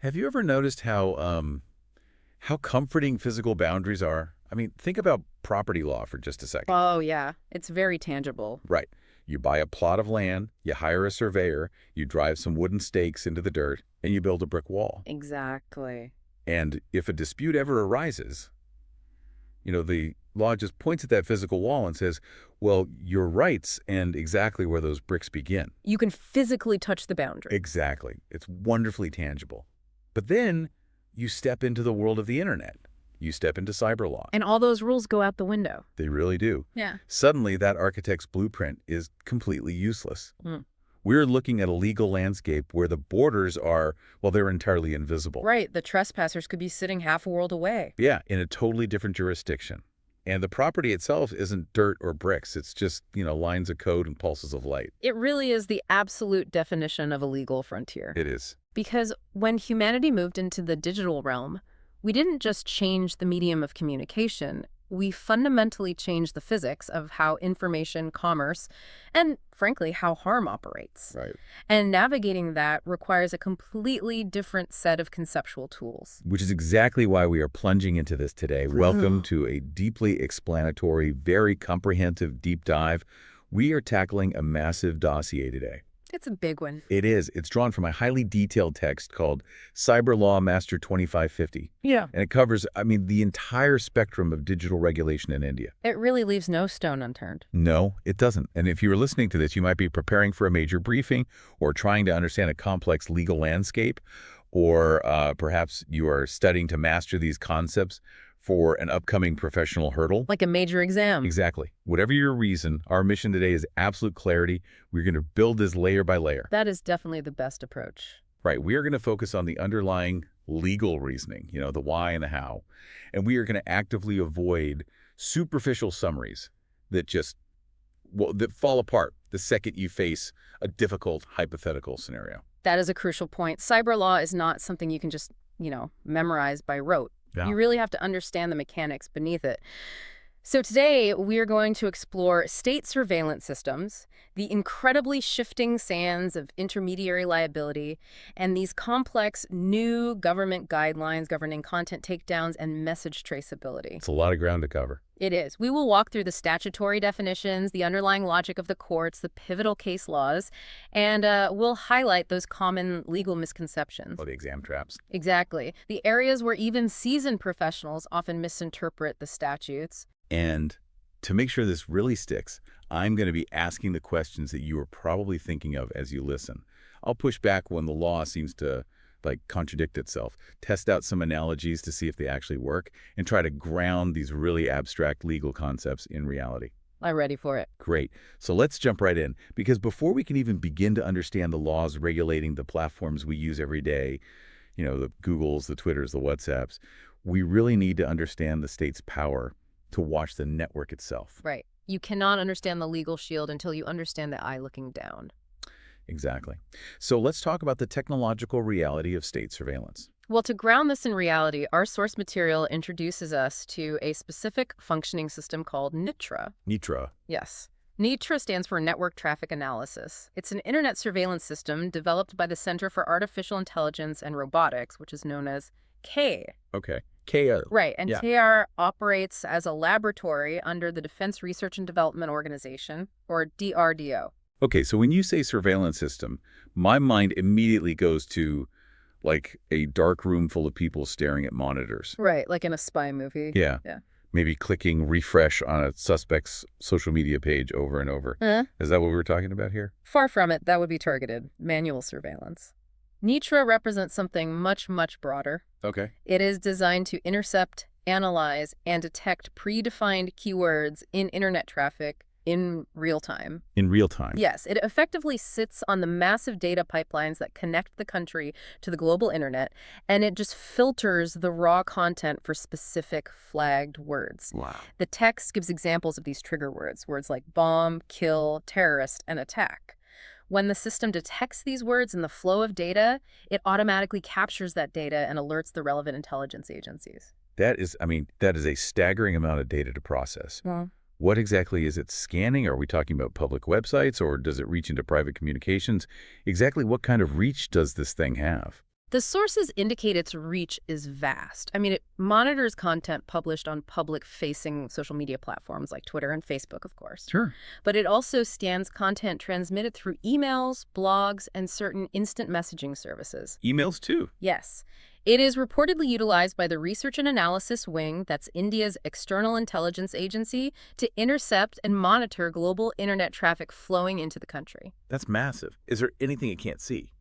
Have you ever noticed how comforting physical boundaries are? I mean, think about property law for just a second. Oh, yeah. It's very tangible. Right. You buy a plot of land, you hire a surveyor, you drive some wooden stakes into the dirt, and you build a brick wall. Exactly. And if a dispute ever arises, the law just points at that physical wall and says, well, your rights end exactly where those bricks begin. You can physically touch the boundary. Exactly. It's wonderfully tangible. But then you step into the world of the internet. You step into cyber law. And all those rules go out the window. They really do. Yeah. Suddenly, that architect's blueprint is completely useless. Mm. We're looking at a legal landscape where the borders are, well, they're entirely invisible. Right. The trespassers could be sitting half a world away. Yeah, in a totally different jurisdiction. And the property itself isn't dirt or bricks. It's just, lines of code and pulses of light. It really is the absolute definition of a legal frontier. It is. Because when humanity moved into the digital realm, we didn't just change the medium of communication. We fundamentally changed the physics of how information, commerce, and frankly, how harm operates. Right. And navigating that requires a completely different set of conceptual tools. Which is exactly why we are plunging into this today. Welcome to a deeply explanatory, very comprehensive deep dive. We are tackling a massive dossier today. It's a big one. It is. It's drawn from a highly detailed text called Cyber Law Master 2550. Yeah. And it covers, the entire spectrum of digital regulation in India. It really leaves no stone unturned. No, it doesn't. And if you were listening to this, you might be preparing for a major briefing or trying to understand a complex legal landscape, or perhaps you are studying to master these concepts for an upcoming professional hurdle. Like a major exam. Exactly. Whatever your reason, our mission today is absolute clarity. We're going to build this layer by layer. That is definitely the best approach. Right. We are going to focus on the underlying legal reasoning, the why and the how. And we are going to actively avoid superficial summaries that that fall apart the second you face a difficult hypothetical scenario. That is a crucial point. Cyber law is not something you can just, memorize by rote. Yeah. You really have to understand the mechanics beneath it. So today, we are going to explore state surveillance systems, the incredibly shifting sands of intermediary liability, and these complex new government guidelines governing content takedowns and message traceability. It's a lot of ground to cover. It is. We will walk through the statutory definitions, the underlying logic of the courts, the pivotal case laws, and we'll highlight those common legal misconceptions. Oh, the exam traps. Exactly. The areas where even seasoned professionals often misinterpret the statutes. And to make sure this really sticks, I'm going to be asking the questions that you are probably thinking of as you listen. I'll push back when the law seems to contradict itself, test out some analogies to see if they actually work, and try to ground these really abstract legal concepts in reality. I'm ready for it. Great. So let's jump right in, because before we can even begin to understand the laws regulating the platforms we use every day, the Googles, the Twitters, the WhatsApps, we really need to understand the state's power to watch the network itself. Right. You cannot understand the legal shield until you understand the eye looking down. Exactly. So let's talk about the technological reality of state surveillance. Well, to ground this in reality, our source material introduces us to a specific functioning system called NITRA. NITRA. Yes. NITRA stands for Network Traffic Analysis. It's an internet surveillance system developed by the Center for Artificial Intelligence and Robotics, which is known as CAE. Okay. CAE. Right, and yeah. CAE operates as a laboratory under the Defense Research and Development Organization, or DRDO. Okay, so when you say surveillance system, my mind immediately goes to a dark room full of people staring at monitors. Right, like in a spy movie. Yeah. Yeah. Maybe clicking refresh on a suspect's social media page over and over. Is that what we were talking about here? Far from it. That would be targeted manual surveillance. NITRA represents something much, much broader. Okay. It is designed to intercept, analyze, and detect predefined keywords in internet traffic in real time. In real time? Yes, it effectively sits on the massive data pipelines that connect the country to the global internet, and it just filters the raw content for specific flagged words. Wow. The text gives examples of these trigger words like bomb, kill, terrorist, and attack. When the system detects these words in the flow of data, it automatically captures that data and alerts the relevant intelligence agencies. That is a staggering amount of data to process. Well, What exactly is it scanning? Are we talking about public websites, or does it reach into private communications? Exactly what kind of reach does this thing have? The sources indicate its reach is vast. I mean, it monitors content published on public-facing social media platforms like Twitter and Facebook, of course. Sure. But it also scans content transmitted through emails, blogs, and certain instant messaging services. Emails too. Yes. It is reportedly utilized by the Research and Analysis Wing, that's India's external intelligence agency, to intercept and monitor global internet traffic flowing into the country. That's massive. Is there anything it can't see?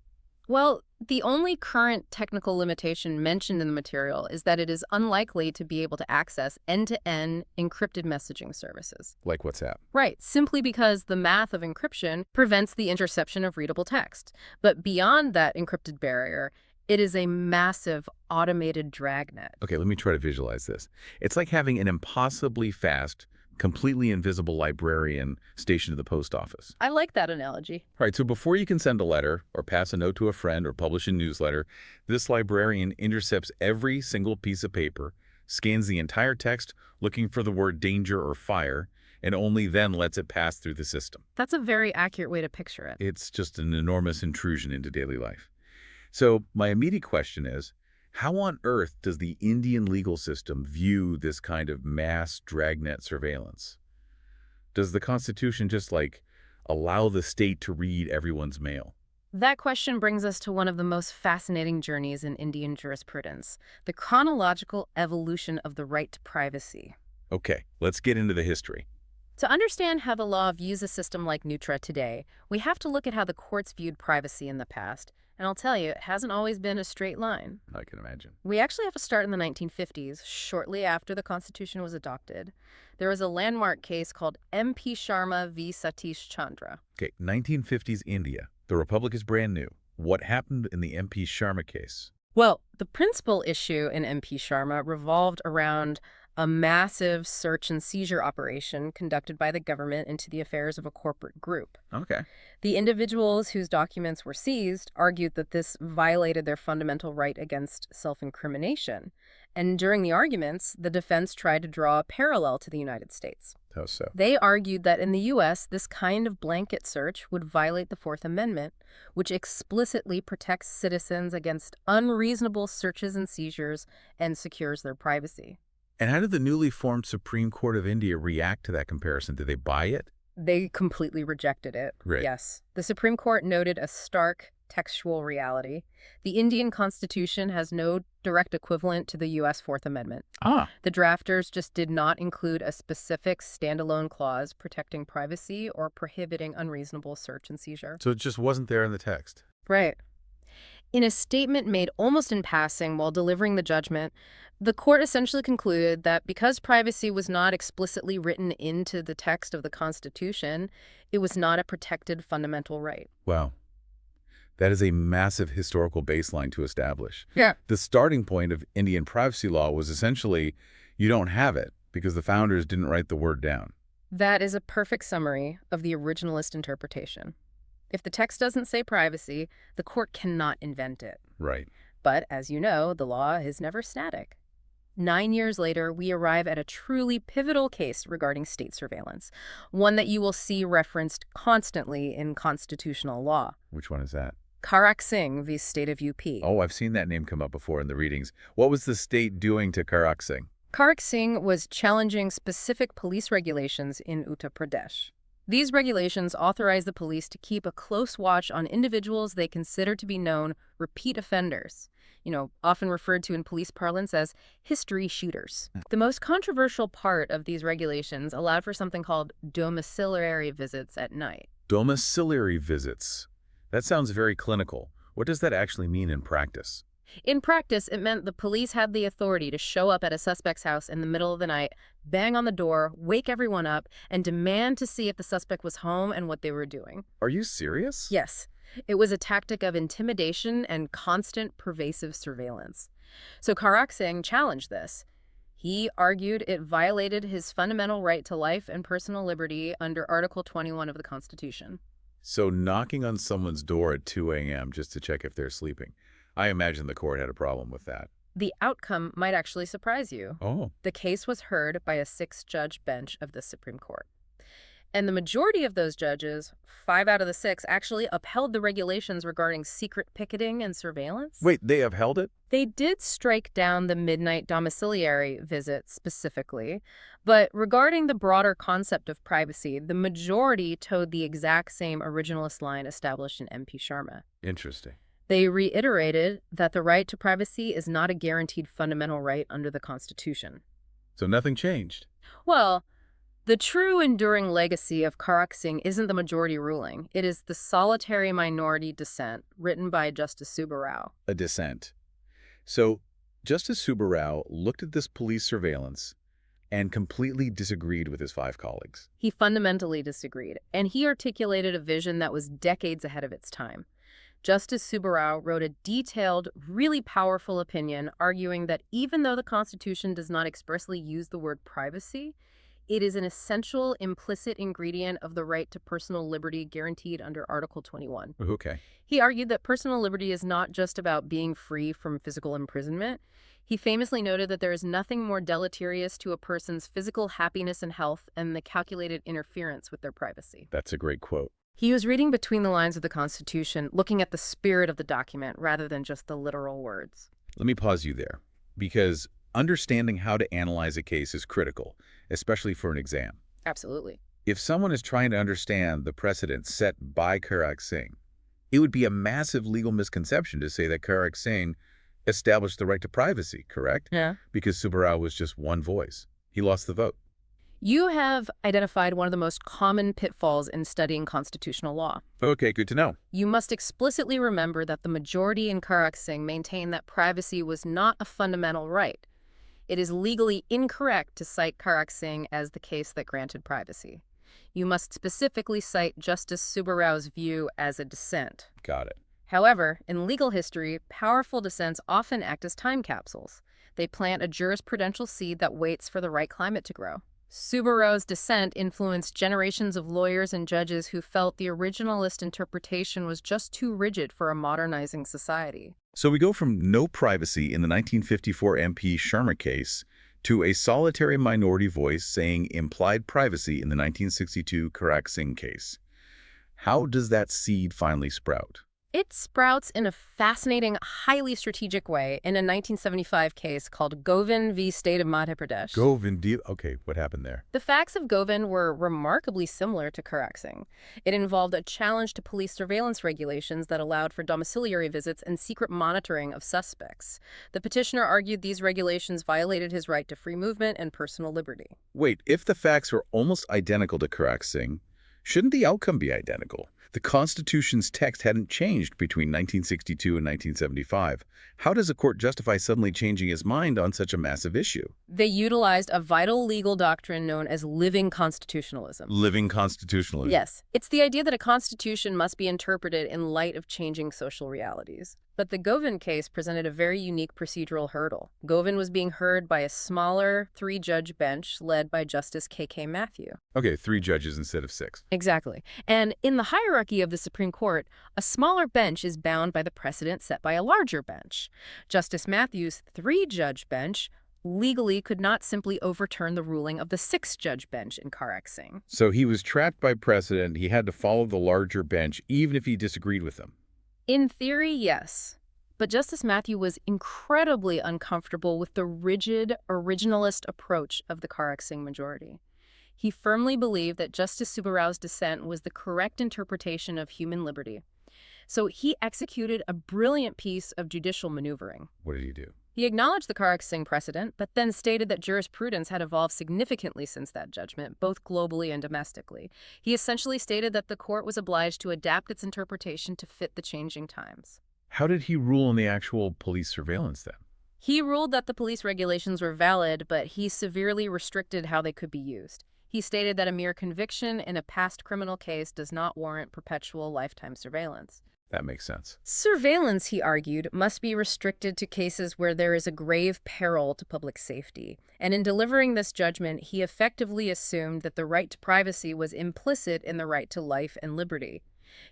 Well, the only current technical limitation mentioned in the material is that it is unlikely to be able to access end-to-end encrypted messaging services. Like WhatsApp. Right, simply because the math of encryption prevents the interception of readable text. But beyond that encrypted barrier, it is a massive automated dragnet. Okay, let me try to visualize this. It's like having an impossibly fast, completely invisible librarian stationed at the post office. I like that analogy. All right, so before you can send a letter or pass a note to a friend or publish a newsletter, this librarian intercepts every single piece of paper, scans the entire text looking for the word danger or fire, and only then lets it pass through the system. That's a very accurate way to picture it. It's just an enormous intrusion into daily life. So my immediate question is, how on earth does the Indian legal system view this kind of mass dragnet surveillance? Does the Constitution just, allow the state to read everyone's mail? That question brings us to one of the most fascinating journeys in Indian jurisprudence, the chronological evolution of the right to privacy. Okay, let's get into the history. To understand how the law views a system like Nutra today, we have to look at how the courts viewed privacy in the past. And I'll tell you, it hasn't always been a straight line. I can imagine. We actually have to start in the 1950s, shortly after the Constitution was adopted. There was a landmark case called MP Sharma v. Satish Chandra. Okay, 1950s India. The Republic is brand new. What happened in the MP Sharma case? Well, the principal issue in MP Sharma revolved around a massive search and seizure operation conducted by the government into the affairs of a corporate group. Okay. The individuals whose documents were seized argued that this violated their fundamental right against self-incrimination. And during the arguments, the defense tried to draw a parallel to the United States. How so? They argued that in the U.S., this kind of blanket search would violate the Fourth Amendment, which explicitly protects citizens against unreasonable searches and seizures and secures their privacy. And how did the newly formed Supreme Court of India react to that comparison? Did they buy it? They completely rejected it. Right. Yes. The Supreme Court noted a stark textual reality. The Indian Constitution has no direct equivalent to the U.S. Fourth Amendment. The drafters just did not include a specific standalone clause protecting privacy or prohibiting unreasonable search and seizure. So it just wasn't there in the text. Right. In a statement made almost in passing while delivering the judgment, the court essentially concluded that because privacy was not explicitly written into the text of the Constitution, it was not a protected fundamental right. Wow. That is a massive historical baseline to establish. Yeah. The starting point of Indian privacy law was essentially, you don't have it because the founders didn't write the word down. That is a perfect summary of the originalist interpretation. If the text doesn't say privacy, the court cannot invent it. Right. But as you know, the law is never static. 9 years later, we arrive at a truly pivotal case regarding state surveillance, one that you will see referenced constantly in constitutional law. Which one is that? Karak Singh v. State of UP. Oh, I've seen that name come up before in the readings. What was the state doing to Karak Singh? Karak Singh was challenging specific police regulations in Uttar Pradesh. These regulations authorize the police to keep a close watch on individuals they consider to be known repeat offenders, often referred to in police parlance as history shooters. The most controversial part of these regulations allowed for something called domiciliary visits at night. Domiciliary visits. That sounds very clinical. What does that actually mean in practice? In practice, it meant the police had the authority to show up at a suspect's house in the middle of the night, bang on the door, wake everyone up, and demand to see if the suspect was home and what they were doing. Are you serious? Yes. It was a tactic of intimidation and constant pervasive surveillance. So Karak Singh challenged this. He argued it violated his fundamental right to life and personal liberty under Article 21 of the Constitution. So knocking on someone's door at 2 a.m. just to check if they're sleeping. I imagine the court had a problem with that. The outcome might actually surprise you. Oh. The case was heard by a 6-judge bench of the Supreme Court. And the majority of those judges, 5 out of the 6, actually upheld the regulations regarding secret picketing and surveillance. Wait, they upheld it? They did strike down the midnight domiciliary visit specifically, but regarding the broader concept of privacy, the majority towed the exact same originalist line established in MP Sharma. Interesting. They reiterated that the right to privacy is not a guaranteed fundamental right under the Constitution. So nothing changed. Well, the true enduring legacy of Karak Singh isn't the majority ruling. It is the solitary minority dissent written by Justice Subbarao. A dissent. So Justice Subbarao looked at this police surveillance and completely disagreed with his 5 colleagues. He fundamentally disagreed, and he articulated a vision that was decades ahead of its time. Justice Subbarao wrote a detailed, really powerful opinion arguing that even though the Constitution does not expressly use the word privacy, it is an essential implicit ingredient of the right to personal liberty guaranteed under Article 21. Okay. He argued that personal liberty is not just about being free from physical imprisonment. He famously noted that there is nothing more deleterious to a person's physical happiness and health than the calculated interference with their privacy. That's a great quote. He was reading between the lines of the Constitution, looking at the spirit of the document rather than just the literal words. Let me pause you there, because understanding how to analyze a case is critical, especially for an exam. Absolutely. If someone is trying to understand the precedent set by Karak Singh, it would be a massive legal misconception to say that Karak Singh established the right to privacy, correct? Yeah. Because Subbarao was just one voice. He lost the vote. You have identified one of the most common pitfalls in studying constitutional law. Okay, good to know. You must explicitly remember that the majority in Karak Singh maintained that privacy was not a fundamental right. It is legally incorrect to cite Karak Singh as the case that granted privacy. You must specifically cite Justice Subbarao's view as a dissent. Got it. However, in legal history, powerful dissents often act as time capsules. They plant a jurisprudential seed that waits for the right climate to grow. Subbarao's dissent influenced generations of lawyers and judges who felt the originalist interpretation was just too rigid for a modernizing society. So we go from no privacy in the 1954 MP Sharma case to a solitary minority voice saying implied privacy in the 1962 Karak Singh case. How does that seed finally sprout? It sprouts in a fascinating, highly strategic way in a 1975 case called Govind v. State of Madhya Pradesh. Govind, okay, what happened there? The facts of Govind were remarkably similar to Karak Singh. It involved a challenge to police surveillance regulations that allowed for domiciliary visits and secret monitoring of suspects. The petitioner argued these regulations violated his right to free movement and personal liberty. Wait, if the facts were almost identical to Karak Singh, shouldn't the outcome be identical? The Constitution's text hadn't changed between 1962 and 1975. How does a court justify suddenly changing its mind on such a massive issue? They utilized a vital legal doctrine known as living constitutionalism. Living constitutionalism. Yes, it's the idea that a constitution must be interpreted in light of changing social realities. But the Govind case presented a very unique procedural hurdle. Govind was being heard by a smaller 3-judge bench led by Justice K.K. Matthew. Okay, 3 judges instead of 6. Exactly. And in the hierarchy of the Supreme Court, a smaller bench is bound by the precedent set by a larger bench. Justice Matthew's 3-judge bench legally could not simply overturn the ruling of the 6-judge bench in Karak Singh. So he was trapped by precedent. He had to follow the larger bench, even if he disagreed with them. In theory, yes. But Justice Matthew was incredibly uncomfortable with the rigid, originalist approach of the Karak Singh majority. He firmly believed that Justice Subbarao's dissent was the correct interpretation of human liberty. So he executed a brilliant piece of judicial maneuvering. What did he do? He acknowledged the Karak Singh precedent, but then stated that jurisprudence had evolved significantly since that judgment, both globally and domestically. He essentially stated that the court was obliged to adapt its interpretation to fit the changing times. How did he rule on the actual police surveillance then? He ruled that the police regulations were valid, but he severely restricted how they could be used. He stated that a mere conviction in a past criminal case does not warrant perpetual lifetime surveillance. That makes sense. Surveillance, he argued, must be restricted to cases where there is a grave peril to public safety. And in delivering this judgment, he effectively assumed that the right to privacy was implicit in the right to life and liberty.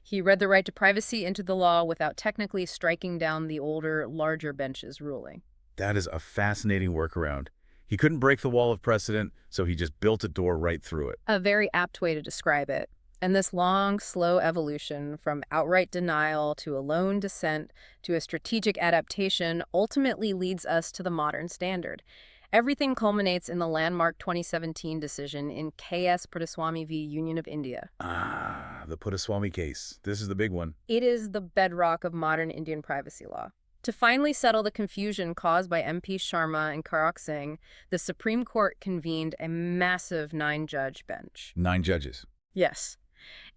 He read the right to privacy into the law without technically striking down the older, larger bench's ruling. That is a fascinating workaround. He couldn't break the wall of precedent, so he just built a door right through it. A very apt way to describe it. And this long, slow evolution from outright denial to a lone dissent to a strategic adaptation ultimately leads us to the modern standard. Everything culminates in the landmark 2017 decision in K.S. Puttaswamy v. Union of India. Ah, the Puttaswamy case. This is the big one. It is the bedrock of modern Indian privacy law. To finally settle the confusion caused by MP Sharma and Karak Singh, the Supreme Court convened a massive 9-judge bench. 9 judges. Yes.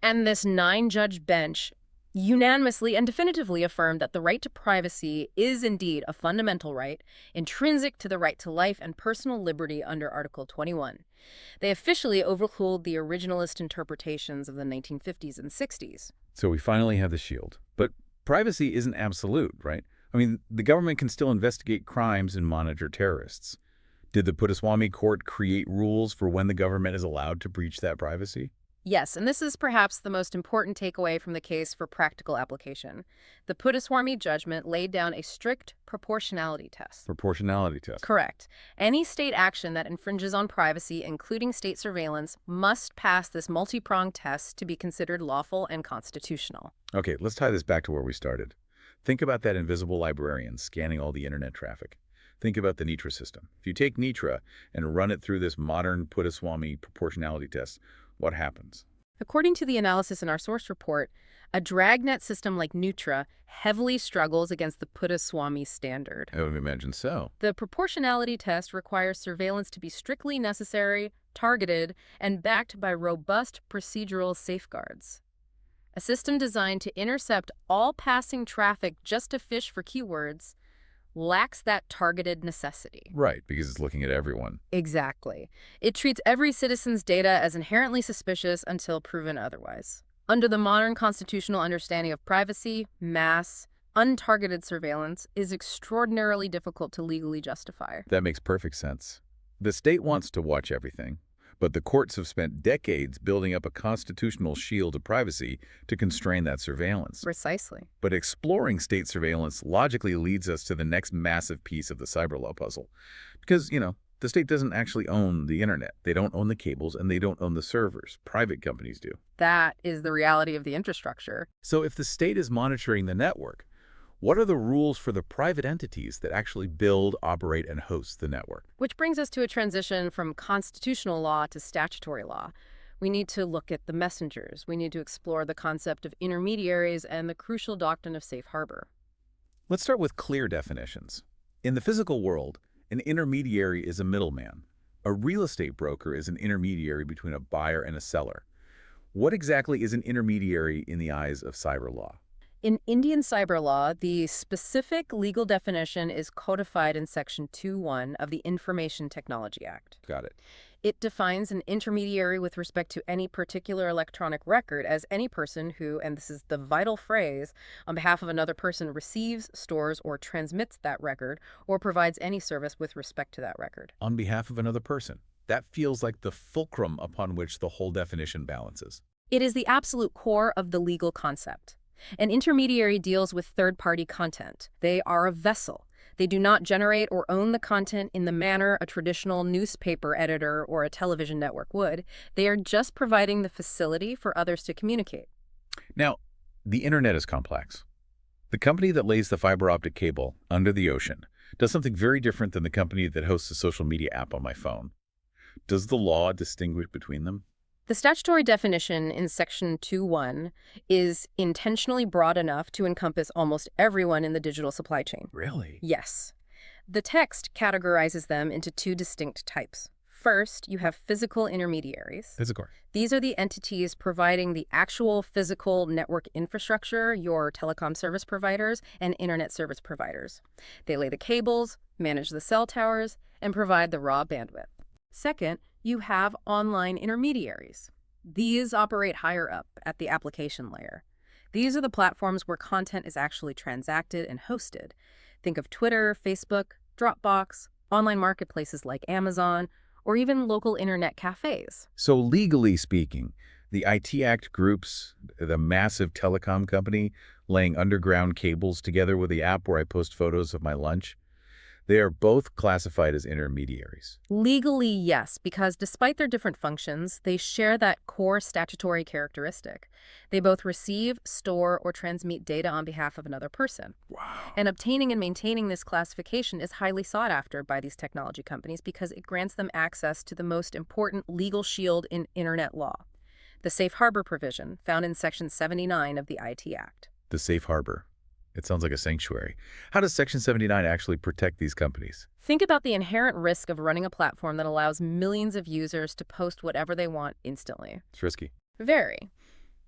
And this 9-judge bench unanimously and definitively affirmed that the right to privacy is indeed a fundamental right, intrinsic to the right to life and personal liberty under Article 21. They officially overruled the originalist interpretations of the 1950s and 60s. So we finally have the shield. But privacy isn't absolute, right? I mean, the government can still investigate crimes and monitor terrorists. Did the Puttaswamy court create rules for when the government is allowed to breach that privacy? Yes, and this is perhaps the most important takeaway from the case for practical application. The Puttaswamy judgment laid down a strict proportionality test. Proportionality test. Correct. Any state action that infringes on privacy, including state surveillance, must pass this multi-pronged test to be considered lawful and constitutional. Okay, let's tie this back to where we started. Think about that invisible librarian scanning all the internet traffic. Think about the NITRA system. If you take NITRA and run it through this modern Puttaswamy proportionality test, what happens? According to the analysis in our source report, a dragnet system like NITRA heavily struggles against the Puttaswamy standard. I would imagine so. The proportionality test requires surveillance to be strictly necessary, targeted, and backed by robust procedural safeguards. A system designed to intercept all passing traffic just to fish for keywords lacks that targeted necessity. Right, because it's looking at everyone. Exactly. It treats every citizen's data as inherently suspicious until proven otherwise. Under the modern constitutional understanding of privacy, mass, untargeted surveillance is extraordinarily difficult to legally justify. That makes perfect sense. The state wants to watch everything, but the courts have spent decades building up a constitutional shield of privacy to constrain that surveillance. Precisely. But exploring state surveillance logically leads us to the next massive piece of the cyber law puzzle. Because, the state doesn't actually own the internet. They don't own the cables and they don't own the servers. Private companies do. That is the reality of the infrastructure. So if the state is monitoring the network, what are the rules for the private entities that actually build, operate, and host the network? Which brings us to a transition from constitutional law to statutory law. We need to look at the messengers. We need to explore the concept of intermediaries and the crucial doctrine of safe harbor. Let's start with clear definitions. In the physical world, an intermediary is a middleman. A real estate broker is an intermediary between a buyer and a seller. What exactly is an intermediary in the eyes of cyber law? In Indian cyber law, the specific legal definition is codified in Section 2.1 of the Information Technology Act. Got it. It defines an intermediary with respect to any particular electronic record as any person who, and this is the vital phrase, on behalf of another person receives, stores, or transmits that record, or provides any service with respect to that record. On behalf of another person. That feels like the fulcrum upon which the whole definition balances. It is the absolute core of the legal concept. An intermediary deals with third-party content. They are a vessel. They do not generate or own the content in the manner a traditional newspaper editor or a television network would. They are just providing the facility for others to communicate. Now, the internet is complex. The company that lays the fiber optic cable under the ocean does something very different than the company that hosts a social media app on my phone. Does the law distinguish between them? The statutory definition in Section 2.1 is intentionally broad enough to encompass almost everyone in the digital supply chain. Really? Yes. The text categorizes them into 2 distinct types. First, you have physical intermediaries. Physical. These are the entities providing the actual physical network infrastructure, your telecom service providers and internet service providers. They lay the cables, manage the cell towers, and provide the raw bandwidth. Second, you have online intermediaries. These operate higher up at the application layer. These are the platforms where content is actually transacted and hosted. Think of Twitter, Facebook, Dropbox, online marketplaces like Amazon, or even local internet cafes. So legally speaking, the IT Act groups the massive telecom company laying underground cables together with the app where I post photos of my lunch. They are both classified as intermediaries. Legally, yes, because despite their different functions, they share that core statutory characteristic. They both receive, store, or transmit data on behalf of another person. Wow. And obtaining and maintaining this classification is highly sought after by these technology companies because it grants them access to the most important legal shield in Internet law, the safe harbor provision found in Section 79 of the IT Act. The safe harbor. It sounds like a sanctuary. How does Section 79 actually protect these companies? Think about the inherent risk of running a platform that allows millions of users to post whatever they want instantly. It's risky. Very.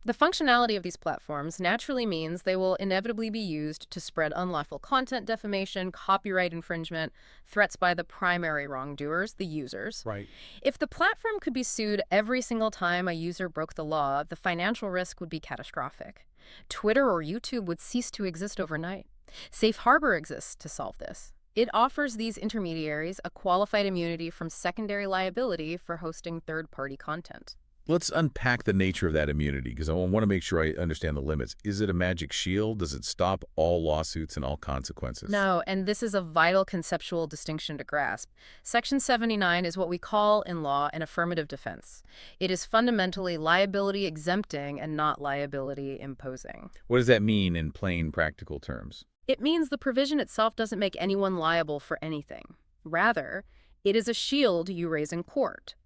The functionality of these platforms naturally means they will inevitably be used to spread unlawful content defamation, copyright infringement, threats by the primary wrongdoers, the users. Right. If the platform could be sued every single time a user broke the law, the financial risk would be catastrophic. Twitter or YouTube would cease to exist overnight. Safe Harbor exists to solve this. It offers these intermediaries a qualified immunity from secondary liability for hosting third-party content. Let's unpack the nature of that immunity, because I want to make sure I understand the limits. Is it a magic shield? Does it stop all lawsuits and all consequences? No, and this is a vital conceptual distinction to grasp. Section 79 is what we call in law an affirmative defense. It is fundamentally liability exempting and not liability imposing. What does that mean in plain practical terms? It means the provision itself doesn't make anyone liable for anything. Rather, it is a shield you raise in court.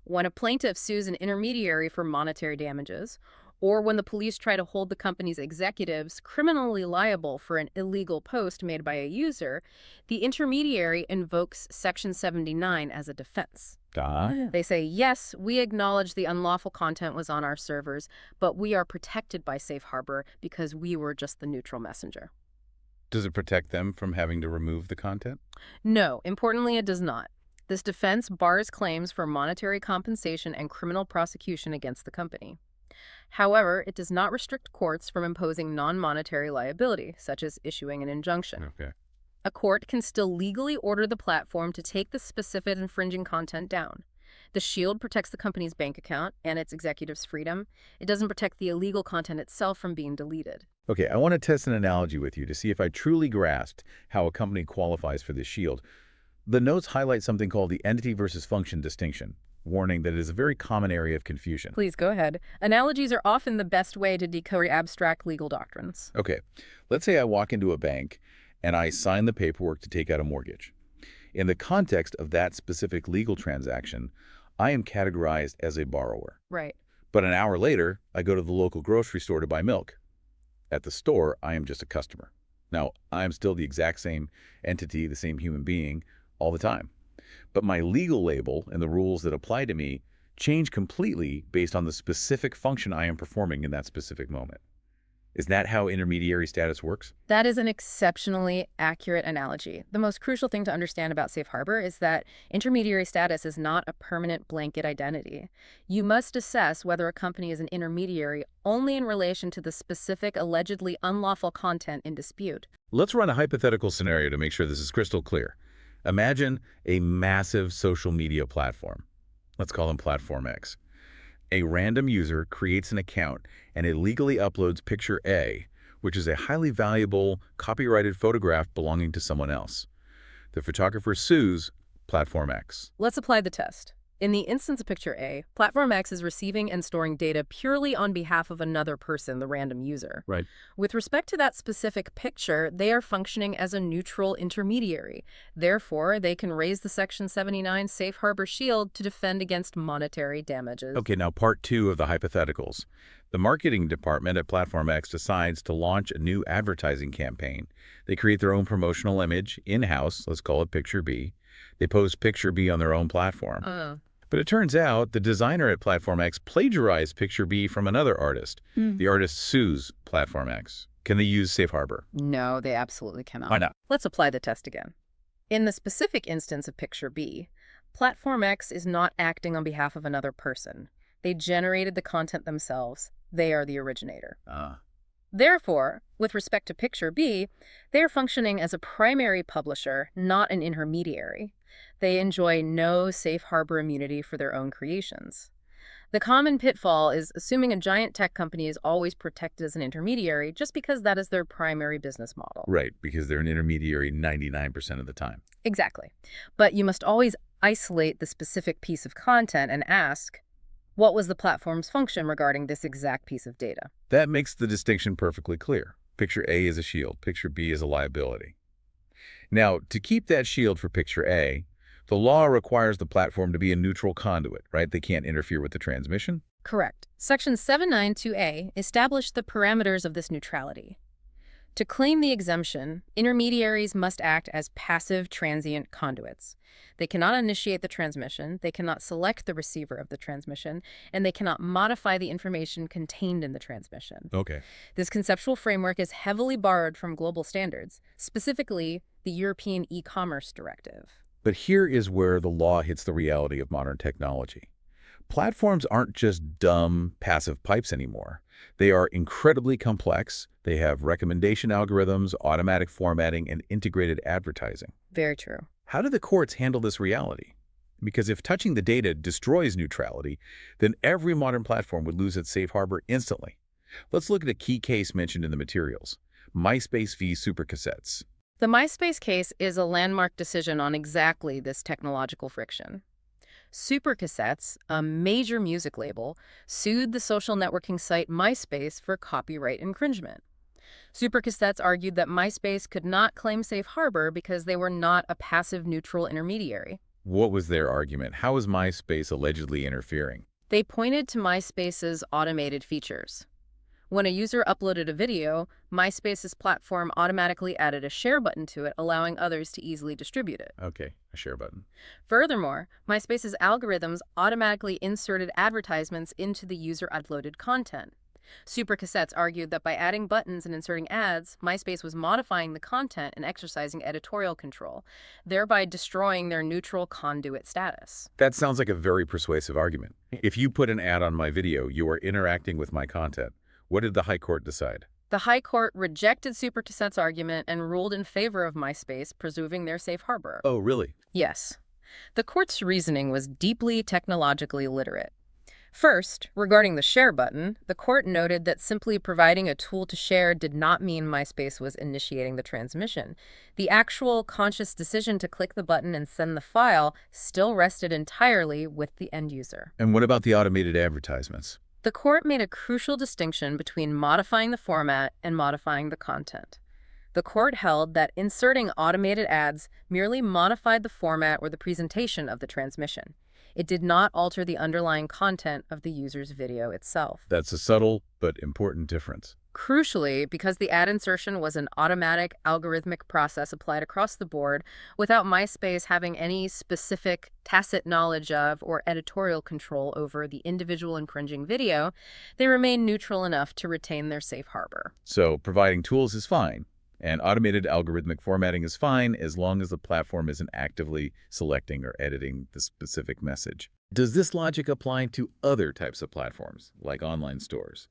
When a plaintiff sues an intermediary for monetary damages, or when the police try to hold the company's executives criminally liable for an illegal post made by a user, the intermediary invokes Section 79 as a defense. They say, yes, we acknowledge the unlawful content was on our servers, but we are protected by Safe Harbor because we were just the neutral messenger. Does it protect them from having to remove the content? No, importantly, it does not. This defense bars claims for monetary compensation and criminal prosecution against the company. However, it does not restrict courts from imposing non-monetary liability, such as issuing an injunction. Okay. A court can still legally order the platform to take the specific infringing content down. The shield protects the company's bank account and its executives' freedom. It doesn't protect the illegal content itself from being deleted. Okay, I want to test an analogy with you to see if I truly grasped how a company qualifies for this shield. The notes highlight something called the entity versus function distinction, warning that it is a very common area of confusion. Please go ahead. Analogies are often the best way to decode abstract legal doctrines. Okay, let's say I walk into a bank and I sign the paperwork to take out a mortgage. In the context of that specific legal transaction, I am categorized as a borrower. Right. But an hour later, I go to the local grocery store to buy milk. At the store, I am just a customer. Now, I am still the exact same entity, the same human being, all the time. But my legal label and the rules that apply to me change completely based on the specific function I am performing in that specific moment. Is that how intermediary status works? That is an exceptionally accurate analogy. The most crucial thing to understand about Safe Harbor is that intermediary status is not a permanent blanket identity. You must assess whether a company is an intermediary only in relation to the specific allegedly unlawful content in dispute. Let's run a hypothetical scenario to make sure this is crystal clear. Imagine a massive social media platform. Let's call them Platform X. A random user creates an account and illegally uploads picture A, which is a highly valuable, copyrighted photograph belonging to someone else. The photographer sues Platform X. Let's apply the test. In the instance of picture A, Platform X is receiving and storing data purely on behalf of another person, the random user. Right. With respect to that specific picture, they are functioning as a neutral intermediary. Therefore, they can raise the Section 79 Safe Harbor shield to defend against monetary damages. Okay, now part two of the hypotheticals. The marketing department at Platform X decides to launch a new advertising campaign. They create their own promotional image in-house, let's call it Picture B. They post Picture B on their own platform. But it turns out the designer at Platform X plagiarized Picture B from another artist. The artist sues Platform X. Can they use Safe Harbor? No, they absolutely cannot. Why not? Let's apply the test again. In the specific instance of Picture B, Platform X is not acting on behalf of another person. They generated the content themselves. They are the originator. Therefore, with respect to Picture B, they are functioning as a primary publisher, not an intermediary. They enjoy no Safe Harbor immunity for their own creations. The common pitfall is assuming a giant tech company is always protected as an intermediary just because that is their primary business model. Right, because they're an intermediary 99% of the time. Exactly. But you must always isolate the specific piece of content and ask, what was the platform's function regarding this exact piece of data? That makes the distinction perfectly clear. Picture A is a shield, picture B is a liability. Now, to keep that shield for picture A, the law requires the platform to be a neutral conduit, right? They can't interfere with the transmission. Correct. Section 792A established the parameters of this neutrality. To claim the exemption, intermediaries must act as passive transient conduits. They cannot initiate the transmission, they cannot select the receiver of the transmission, and they cannot modify the information contained in the transmission. Okay. This conceptual framework is heavily borrowed from global standards, specifically the European E-commerce Directive. But here is where the law hits the reality of modern technology. Platforms aren't just dumb, passive pipes anymore. They are incredibly complex. They have recommendation algorithms, automatic formatting, and integrated advertising. Very true. How do the courts handle this reality? Because if touching the data destroys neutrality, then every modern platform would lose its safe harbor instantly. Let's look at a key case mentioned in the materials: MySpace v. Supercassettes. The MySpace case is a landmark decision on exactly this technological friction. Supercassettes, a major music label, sued the social networking site MySpace for copyright infringement. Supercassettes argued that MySpace could not claim safe harbor because they were not a passive neutral intermediary. What was their argument? How is MySpace allegedly interfering? They pointed to MySpace's automated features. When a user uploaded a video, MySpace's platform automatically added a share button to it, allowing others to easily distribute it. Okay, a share button. Furthermore, MySpace's algorithms automatically inserted advertisements into the user-uploaded content. Supercassettes argued that by adding buttons and inserting ads, MySpace was modifying the content and exercising editorial control, thereby destroying their neutral conduit status. That sounds like a very persuasive argument. If you put an ad on my video, you are interacting with my content. What did the High Court decide? The High Court rejected Supercassette's argument and ruled in favor of MySpace, preserving their safe harbor. Oh, really? Yes. The court's reasoning was deeply technologically literate. First, regarding the share button, the court noted that simply providing a tool to share did not mean MySpace was initiating the transmission. The actual conscious decision to click the button and send the file still rested entirely with the end user. And what about the automated advertisements? The court made a crucial distinction between modifying the format and modifying the content. The court held that inserting automated ads merely modified the format or the presentation of the transmission. It did not alter the underlying content of the user's video itself. That's a subtle but important difference. Crucially, because the ad insertion was an automatic, algorithmic process applied across the board without MySpace having any specific tacit knowledge of or editorial control over the individual infringing video, they remain neutral enough to retain their safe harbor. So providing tools is fine, and automated algorithmic formatting is fine as long as the platform isn't actively selecting or editing the specific message. Does this logic apply to other types of platforms, like online stores?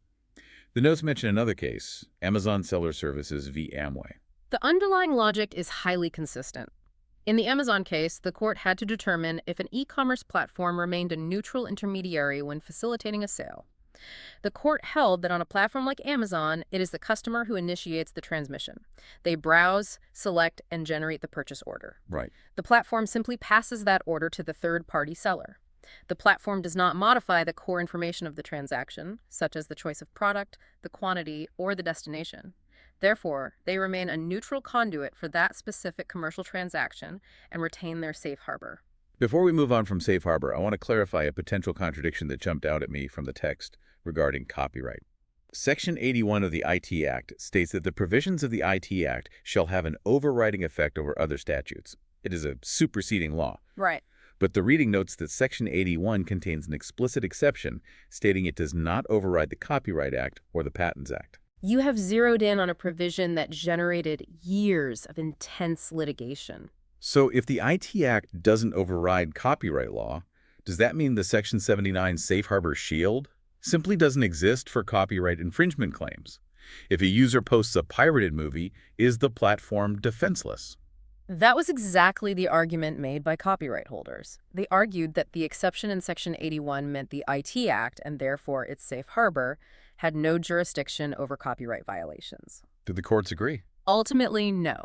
The notes mention another case, Amazon Seller Services v. Amway. The underlying logic is highly consistent. In the Amazon case, the court had to determine if an e-commerce platform remained a neutral intermediary when facilitating a sale. The court held that on a platform like Amazon, it is the customer who initiates the transmission. They browse, select, and generate the purchase order. Right. The platform simply passes that order to the third-party seller. The platform does not modify the core information of the transaction, such as the choice of product, the quantity, or the destination. Therefore, they remain a neutral conduit for that specific commercial transaction and retain their safe harbor. Before we move on from safe harbor, I want to clarify a potential contradiction that jumped out at me from the text regarding copyright. Section 81 of the IT Act states that the provisions of the IT Act shall have an overriding effect over other statutes. It is a superseding law. Right. But the reading notes that Section 81 contains an explicit exception stating it does not override the Copyright Act or the Patents Act. You have zeroed in on a provision that generated years of intense litigation. So if the IT Act doesn't override copyright law, does that mean the Section 79 Safe Harbor Shield simply doesn't exist for copyright infringement claims? If a user posts a pirated movie, is the platform defenseless? That was exactly the argument made by copyright holders. They argued that the exception in Section 81 meant the IT Act, and therefore its safe harbor, had no jurisdiction over copyright violations. Did the courts agree? Ultimately, no.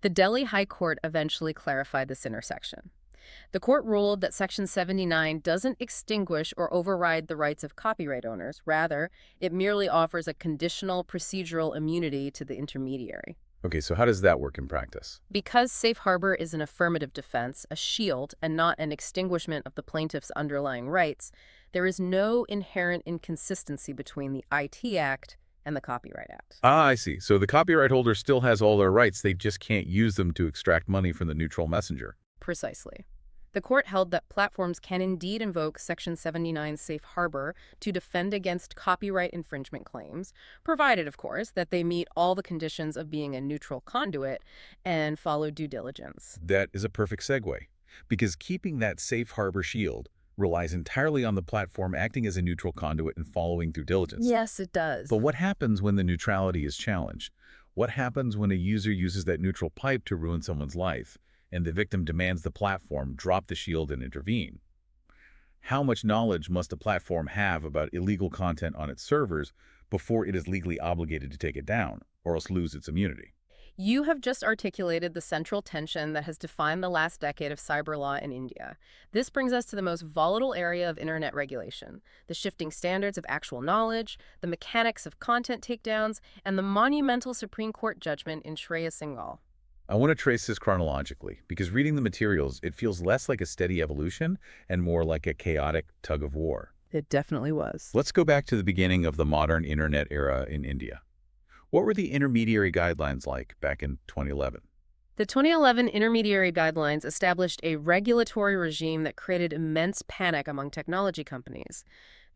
The Delhi High Court eventually clarified this intersection. The court ruled that Section 79 doesn't extinguish or override the rights of copyright owners. Rather, it merely offers a conditional procedural immunity to the intermediary. Okay, so how does that work in practice? Because safe harbor is an affirmative defense, a shield, and not an extinguishment of the plaintiff's underlying rights, there is no inherent inconsistency between the IT Act and the Copyright Act. Ah, I see. So the copyright holder still has all their rights. They just can't use them to extract money from the neutral messenger. Precisely. The court held that platforms can indeed invoke Section 79's safe harbor to defend against copyright infringement claims, provided, of course, that they meet all the conditions of being a neutral conduit and follow due diligence. That is a perfect segue, because keeping that safe harbor shield relies entirely on the platform acting as a neutral conduit and following due diligence. Yes, it does. But what happens when the neutrality is challenged? What happens when a user uses that neutral pipe to ruin someone's life, and the victim demands the platform drop the shield and intervene? How much knowledge must a platform have about illegal content on its servers before it is legally obligated to take it down, or else lose its immunity? You have just articulated the central tension that has defined the last decade of cyber law in India. This brings us to the most volatile area of internet regulation: the shifting standards of actual knowledge, the mechanics of content takedowns, and the monumental Supreme Court judgment in Shreya Singhal. I want to trace this chronologically, because reading the materials, it feels less like a steady evolution and more like a chaotic tug of war. It definitely was. Let's go back to the beginning of the modern internet era in India. What were the intermediary guidelines like back in 2011? The 2011 Intermediary Guidelines established a regulatory regime that created immense panic among technology companies.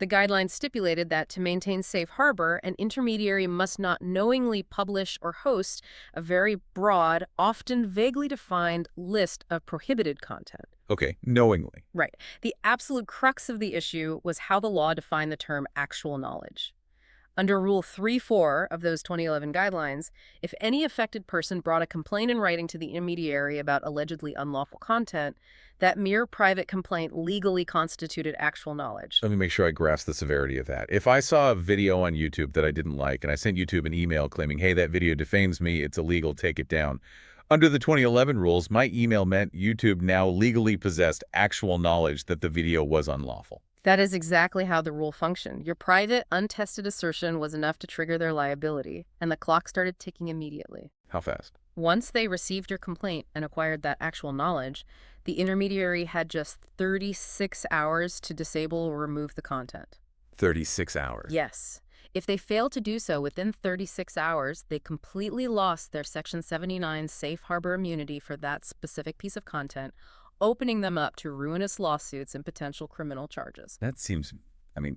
The guidelines stipulated that to maintain safe harbor, an intermediary must not knowingly publish or host a very broad, often vaguely defined list of prohibited content. Okay, knowingly. Right. The absolute crux of the issue was how the law defined the term actual knowledge. Under Rule 3.4 of those 2011 guidelines, if any affected person brought a complaint in writing to the intermediary about allegedly unlawful content, that mere private complaint legally constituted actual knowledge. Let me make sure I grasp the severity of that. If I saw a video on YouTube that I didn't like, and I sent YouTube an email claiming, hey, that video defames me, it's illegal, take it down. Under the 2011 rules, my email meant YouTube now legally possessed actual knowledge that the video was unlawful. That is exactly how the rule functioned. Your private, untested assertion was enough to trigger their liability, and the clock started ticking immediately. How fast? Once they received your complaint and acquired that actual knowledge, the intermediary had just 36 hours to disable or remove the content. 36 hours. Yes. If they failed to do so within 36 hours, they completely lost their Section 79 safe harbor immunity for that specific piece of content, opening them up to ruinous lawsuits and potential criminal charges. That seems,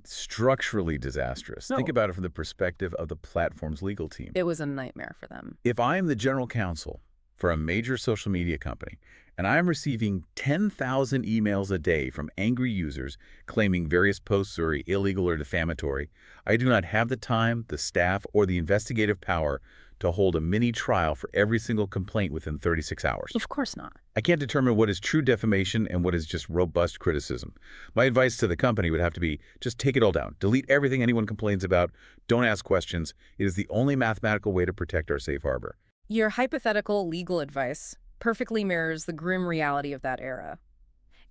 structurally disastrous. No. Think about it from the perspective of the platform's legal team. It was a nightmare for them. If I am the general counsel for a major social media company, and I am receiving 10,000 emails a day from angry users claiming various posts are illegal or defamatory, I do not have the time, the staff, or the investigative power to hold a mini trial for every single complaint within 36 hours. Of course not. I can't determine what is true defamation and what is just robust criticism. My advice to the company would have to be, just take it all down. Delete everything anyone complains about. Don't ask questions. It is the only mathematical way to protect our safe harbor. Your hypothetical legal advice perfectly mirrors the grim reality of that era.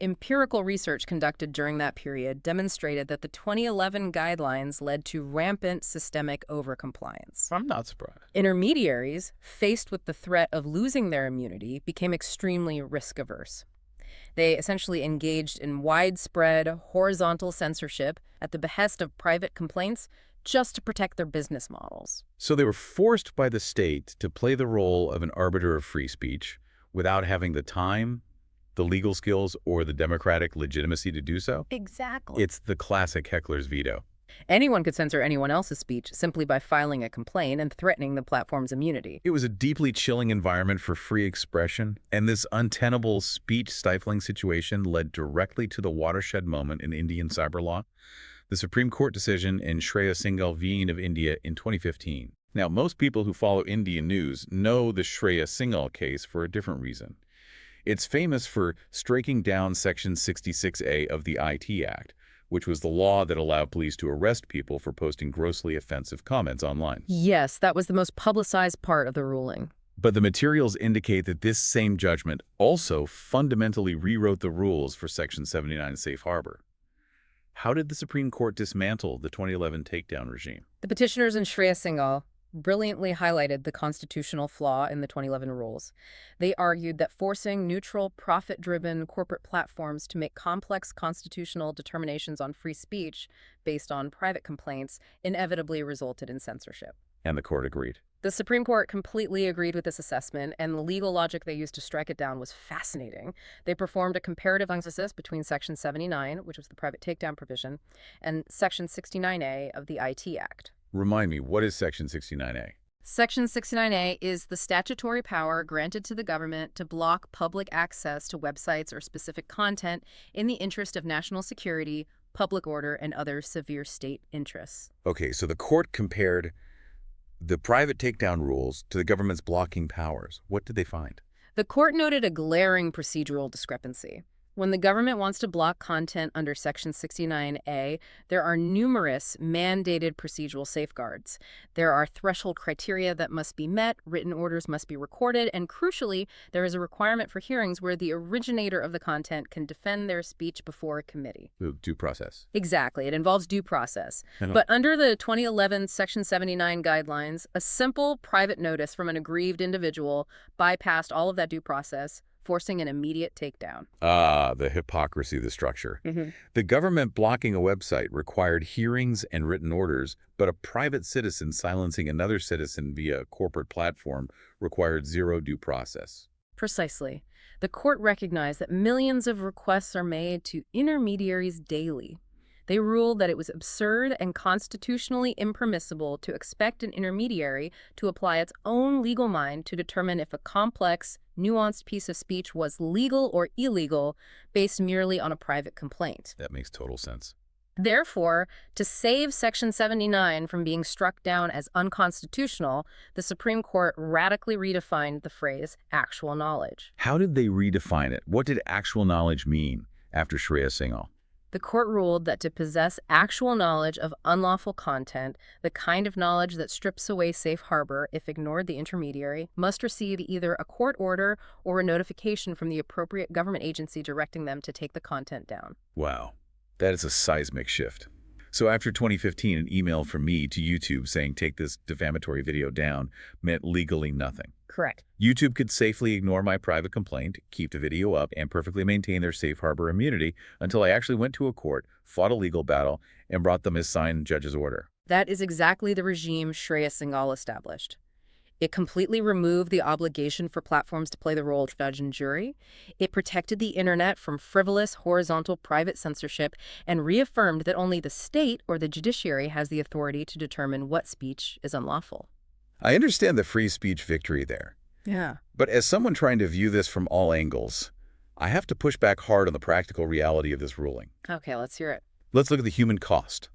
Empirical research conducted during that period demonstrated that the 2011 guidelines led to rampant systemic overcompliance. I'm not surprised. Intermediaries, faced with the threat of losing their immunity, became extremely risk-averse. They essentially engaged in widespread, horizontal censorship at the behest of private complaints just to protect their business models. So they were forced by the state to play the role of an arbiter of free speech without having the time, the legal skills, or the democratic legitimacy to do so? Exactly. It's the classic heckler's veto. Anyone could censor anyone else's speech simply by filing a complaint and threatening the platform's immunity. It was a deeply chilling environment for free expression, and this untenable speech-stifling situation led directly to the watershed moment in Indian cyber law, the Supreme Court decision in Shreya Singhal v. of India in 2015. Now, most people who follow Indian news know the Shreya Singhal case for a different reason. It's famous for striking down Section 66A of the IT Act, which was the law that allowed police to arrest people for posting grossly offensive comments online. Yes, that was the most publicized part of the ruling. But the materials indicate that this same judgment also fundamentally rewrote the rules for Section 79 Safe Harbor. How did the Supreme Court dismantle the 2011 takedown regime? The petitioners in Shreya Singhal brilliantly highlighted the constitutional flaw in the 2011 rules. They argued that forcing neutral, profit-driven corporate platforms to make complex constitutional determinations on free speech based on private complaints inevitably resulted in censorship. And the court agreed. The Supreme Court completely agreed with this assessment, and the legal logic they used to strike it down was fascinating. They performed a comparative analysis between Section 79, which was the private takedown provision, and Section 69A of the IT Act. Remind me, what is Section 69A? Section 69A is the statutory power granted to the government to block public access to websites or specific content in the interest of national security, public order, and other severe state interests. Okay, so the court compared the private takedown rules to the government's blocking powers. What did they find? The court noted a glaring procedural discrepancy. When the government wants to block content under Section 69A, there are numerous mandated procedural safeguards. There are threshold criteria that must be met, written orders must be recorded, and crucially, there is a requirement for hearings where the originator of the content can defend their speech before a committee. Due process. Exactly. It involves due process. But under the 2011 Section 79 guidelines, a simple private notice from an aggrieved individual bypassed all of that due process, forcing an immediate takedown. The hypocrisy of the structure. The government blocking a website required hearings and written orders, but a private citizen silencing another citizen via a corporate platform required zero due process. Precisely. The court recognized that millions of requests are made to intermediaries daily. They ruled that it was absurd and constitutionally impermissible to expect an intermediary to apply its own legal mind to determine if a complex, nuanced piece of speech was legal or illegal based merely on a private complaint. That makes total sense. Therefore, to save Section 79 from being struck down as unconstitutional, the Supreme Court radically redefined the phrase actual knowledge. How did they redefine it? What did actual knowledge mean after Shreya Singhal? The court ruled that to possess actual knowledge of unlawful content, the kind of knowledge that strips away safe harbor if ignored the intermediary, must receive either a court order or a notification from the appropriate government agency directing them to take the content down. Wow, that is a seismic shift. So after 2015, an email from me to YouTube saying take this defamatory video down meant legally nothing. Correct. YouTube could safely ignore my private complaint, keep the video up, and perfectly maintain their safe harbor immunity until I actually went to a court, fought a legal battle, and brought them a signed judge's order. That is exactly the regime Shreya Singhal established. It completely removed the obligation for platforms to play the role of judge and jury. It protected the internet from frivolous, horizontal private censorship and reaffirmed that only the state or the judiciary has the authority to determine what speech is unlawful. I understand the free speech victory there. Yeah. But as someone trying to view this from all angles, I have to push back hard on the practical reality of this ruling. Okay, let's hear it. Let's look at the human cost.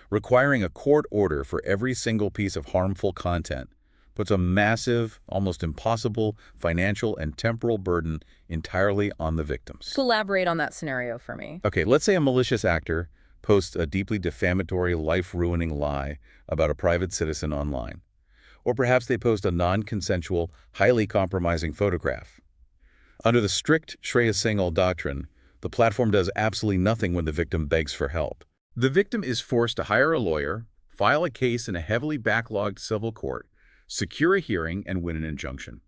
Requiring a court order for every single piece of harmful content puts a massive, almost impossible financial and temporal burden entirely on the victims. Elaborate on that scenario for me. Okay, let's say a malicious actor posts a deeply defamatory, life-ruining lie about a private citizen online. Or perhaps they post a non-consensual, highly compromising photograph. Under the strict Shreya Singhal doctrine, the platform does absolutely nothing when the victim begs for help. The victim is forced to hire a lawyer, file a case in a heavily backlogged civil court, secure a hearing, and win an injunction.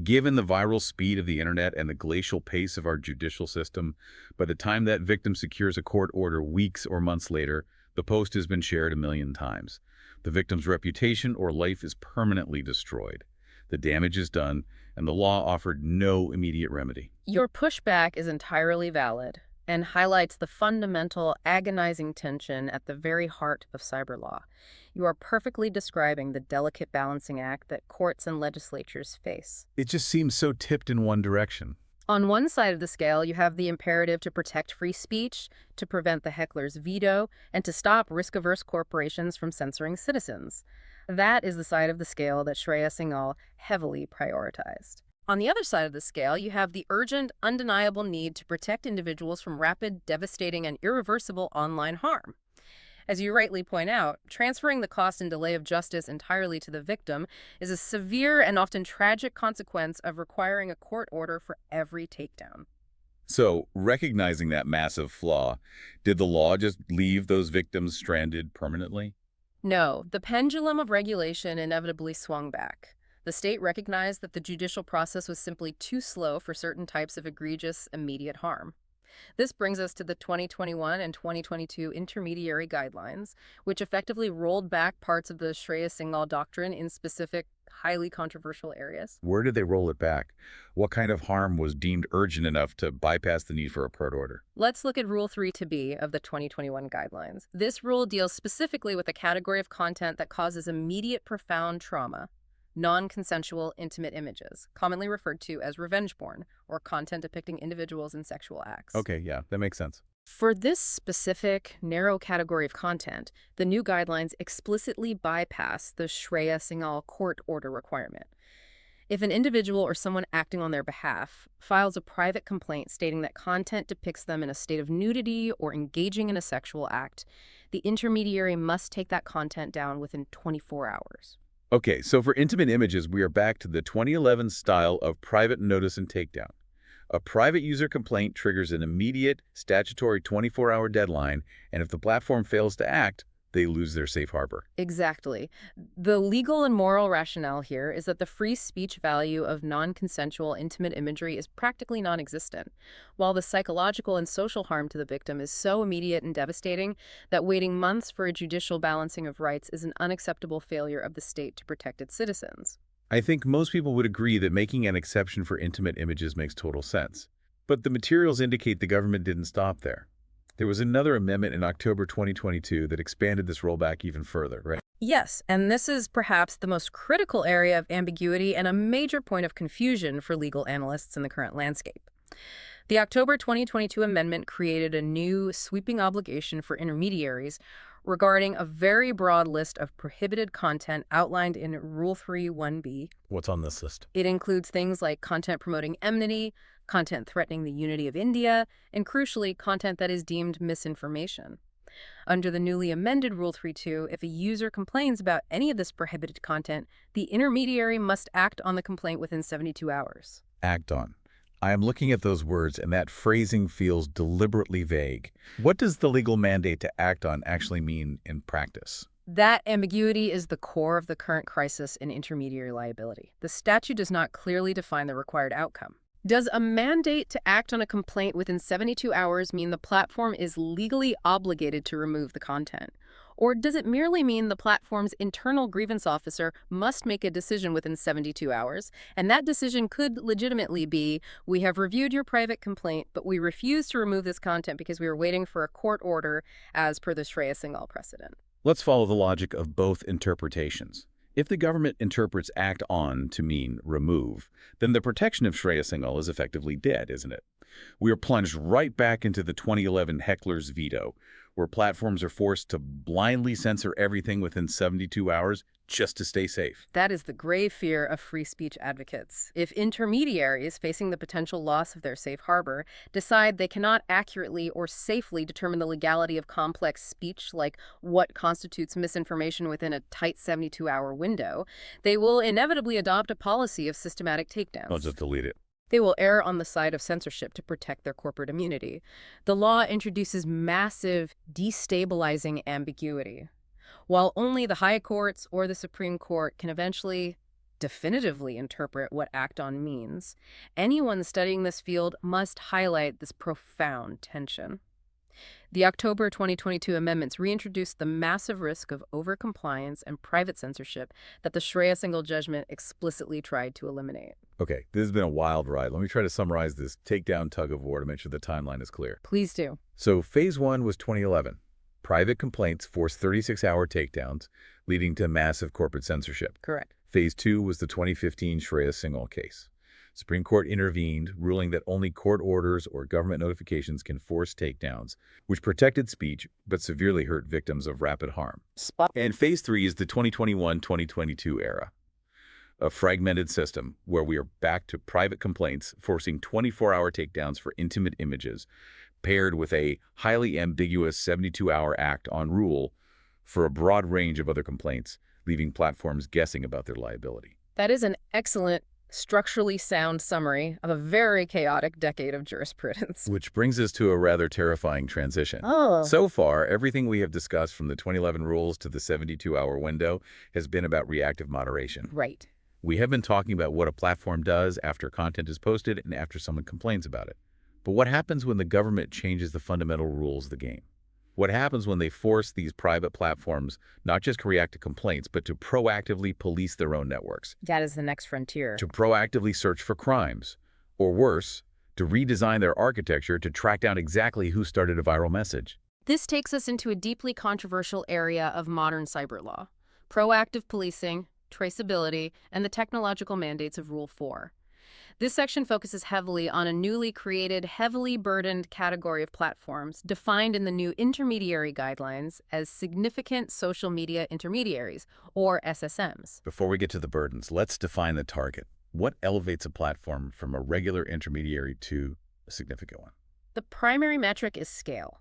Given the viral speed of the internet and the glacial pace of our judicial system, by the time that victim secures a court order weeks or months later, the post has been shared 1 million times. The victim's reputation or life is permanently destroyed. The damage is done, and the law offered no immediate remedy. Your pushback is entirely valid and highlights the fundamental, agonizing tension at the very heart of cyber law. You are perfectly describing the delicate balancing act that courts and legislatures face. It just seems so tipped in one direction. On one side of the scale, you have the imperative to protect free speech, to prevent the heckler's veto, and to stop risk-averse corporations from censoring citizens. That is the side of the scale that Shreya Singhal heavily prioritized. On the other side of the scale, you have the urgent, undeniable need to protect individuals from rapid, devastating, and irreversible online harm. As you rightly point out, transferring the cost and delay of justice entirely to the victim is a severe and often tragic consequence of requiring a court order for every takedown. So, recognizing that massive flaw, did the law just leave those victims stranded permanently? No, the pendulum of regulation inevitably swung back. The state recognized that the judicial process was simply too slow for certain types of egregious, immediate harm. This brings us to the 2021 and 2022 intermediary guidelines, which effectively rolled back parts of the Shreya Singhal doctrine in specific, highly controversial areas. Where did they roll it back? What kind of harm was deemed urgent enough to bypass the need for a court order? Let's look at Rule 3-B of the 2021 guidelines. This rule deals specifically with a category of content that causes immediate profound trauma: non-consensual intimate images, commonly referred to as revenge porn, or content depicting individuals in sexual acts. Okay, yeah, that makes sense. For this specific, narrow category of content, the new guidelines explicitly bypass the Shreya Singhal court order requirement. If an individual or someone acting on their behalf files a private complaint stating that content depicts them in a state of nudity or engaging in a sexual act, the intermediary must take that content down within 24 hours. Okay, so for intimate images, we are back to the 2011 style of private notice and takedown. A private user complaint triggers an immediate statutory 24-hour deadline, and if the platform fails to act, they lose their safe harbor. Exactly. The legal and moral rationale here is that the free speech value of non-consensual intimate imagery is practically non-existent, while the psychological and social harm to the victim is so immediate and devastating that waiting months for a judicial balancing of rights is an unacceptable failure of the state to protect its citizens. I think most people would agree that making an exception for intimate images makes total sense. But the materials indicate the government didn't stop there. There was another amendment in October 2022 that expanded this rollback even further, right? Yes, and this is perhaps the most critical area of ambiguity and a major point of confusion for legal analysts in the current landscape. The October 2022 amendment created a new sweeping obligation for intermediaries regarding a very broad list of prohibited content outlined in Rule 3-1B. What's on this list? It includes things like content promoting enmity, content threatening the unity of India, and crucially, content that is deemed misinformation. Under the newly amended Rule 3.2, if a user complains about any of this prohibited content, the intermediary must act on the complaint within 72 hours. Act on. I am looking at those words, and that phrasing feels deliberately vague. What does the legal mandate to act on actually mean in practice? That ambiguity is the core of the current crisis in intermediary liability. The statute does not clearly define the required outcome. Does a mandate to act on a complaint within 72 hours mean the platform is legally obligated to remove the content? Or does it merely mean the platform's internal grievance officer must make a decision within 72 hours? And that decision could legitimately be, we have reviewed your private complaint, but we refuse to remove this content because we are waiting for a court order as per the Shreya Singhal precedent. Let's follow the logic of both interpretations. If the government interprets act on to mean remove, then the protection of Shreya Singhal is effectively dead, isn't it? We are plunged right back into the 2011 heckler's veto, where platforms are forced to blindly censor everything within 72 hours just to stay safe. That is the grave fear of free speech advocates. If intermediaries facing the potential loss of their safe harbor decide they cannot accurately or safely determine the legality of complex speech, like what constitutes misinformation within a tight 72-hour window, they will inevitably adopt a policy of systematic takedowns. I'll just delete it. They will err on the side of censorship to protect their corporate immunity. The law introduces massive, destabilizing ambiguity. While only the high courts or the Supreme Court can eventually definitively interpret what act on means, anyone studying this field must highlight this profound tension. The October 2022 amendments reintroduced the massive risk of overcompliance and private censorship that the Shreya Singhal judgment explicitly tried to eliminate. Okay, this has been a wild ride. Let me try to summarize this takedown tug of war to make sure the timeline is clear. Please do. So phase one was 2011. Private complaints forced 36-hour takedowns, leading to massive corporate censorship. Correct. Phase two was the 2015 Shreya Singhal case. Supreme Court intervened, ruling that only court orders or government notifications can force takedowns, which protected speech but severely hurt victims of rapid harm. Spot. And phase 3 is the 2021-2022 era, a fragmented system where we are back to private complaints forcing 24-hour takedowns for intimate images, paired with a highly ambiguous 72-hour act on rule for a broad range of other complaints, leaving platforms guessing about their liability. That is an excellent, structurally sound summary of a very chaotic decade of jurisprudence. Which brings us to a rather terrifying transition. Oh. So far, everything we have discussed from the 2011 rules to the 72-hour window has been about reactive moderation. Right. We have been talking about what a platform does after content is posted and after someone complains about it. But what happens when the government changes the fundamental rules of the game? What happens when they force these private platforms not just to react to complaints, but to proactively police their own networks? That is the next frontier. To proactively search for crimes, or worse, to redesign their architecture to track down exactly who started a viral message. This takes us into a deeply controversial area of modern cyber law: proactive policing, traceability, and the technological mandates of Rule 4. This section focuses heavily on a newly created, heavily burdened category of platforms defined in the new intermediary guidelines as significant social media intermediaries, or SSMs. Before we get to the burdens, let's define the target. What elevates a platform from a regular intermediary to a significant one? The primary metric is scale.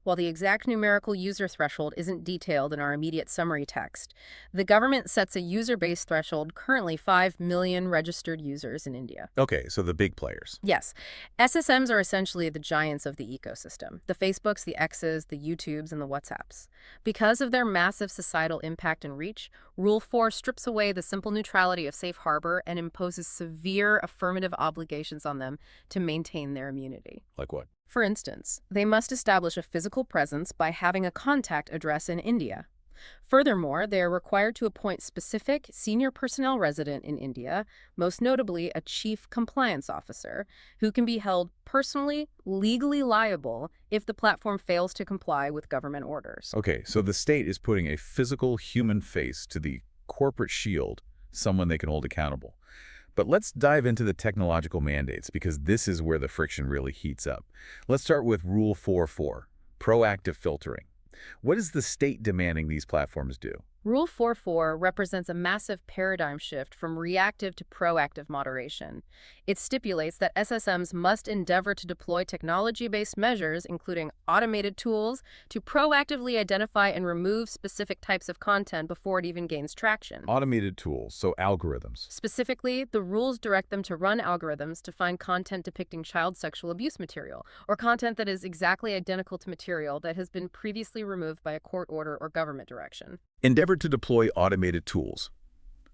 While the exact numerical user threshold isn't detailed in our immediate summary text, the government sets a user-based threshold, currently 5 million registered users in India. Okay, so the big players. Yes. SSMs are essentially the giants of the ecosystem: the Facebooks, the X's, the YouTubes, and the WhatsApps. Because of their massive societal impact and reach, Rule 4 strips away the simple neutrality of safe harbor and imposes severe affirmative obligations on them to maintain their immunity. Like what? For instance, they must establish a physical presence by having a contact address in India. Furthermore, they are required to appoint specific senior personnel resident in India, most notably a chief compliance officer, who can be held personally, legally liable if the platform fails to comply with government orders. Okay, so the state is putting a physical human face to the corporate shield, someone they can hold accountable. But let's dive into the technological mandates, because this is where the friction really heats up. Let's start with Rule 4.4, proactive filtering. What is the state demanding these platforms do? Rule 4.4 represents a massive paradigm shift from reactive to proactive moderation. It stipulates that SSMs must endeavor to deploy technology-based measures, including automated tools, to proactively identify and remove specific types of content before it even gains traction. Automated tools, so algorithms. Specifically, the rules direct them to run algorithms to find content depicting child sexual abuse material, or content that is exactly identical to material that has been previously removed by a court order or government direction. Endeavor to deploy automated tools.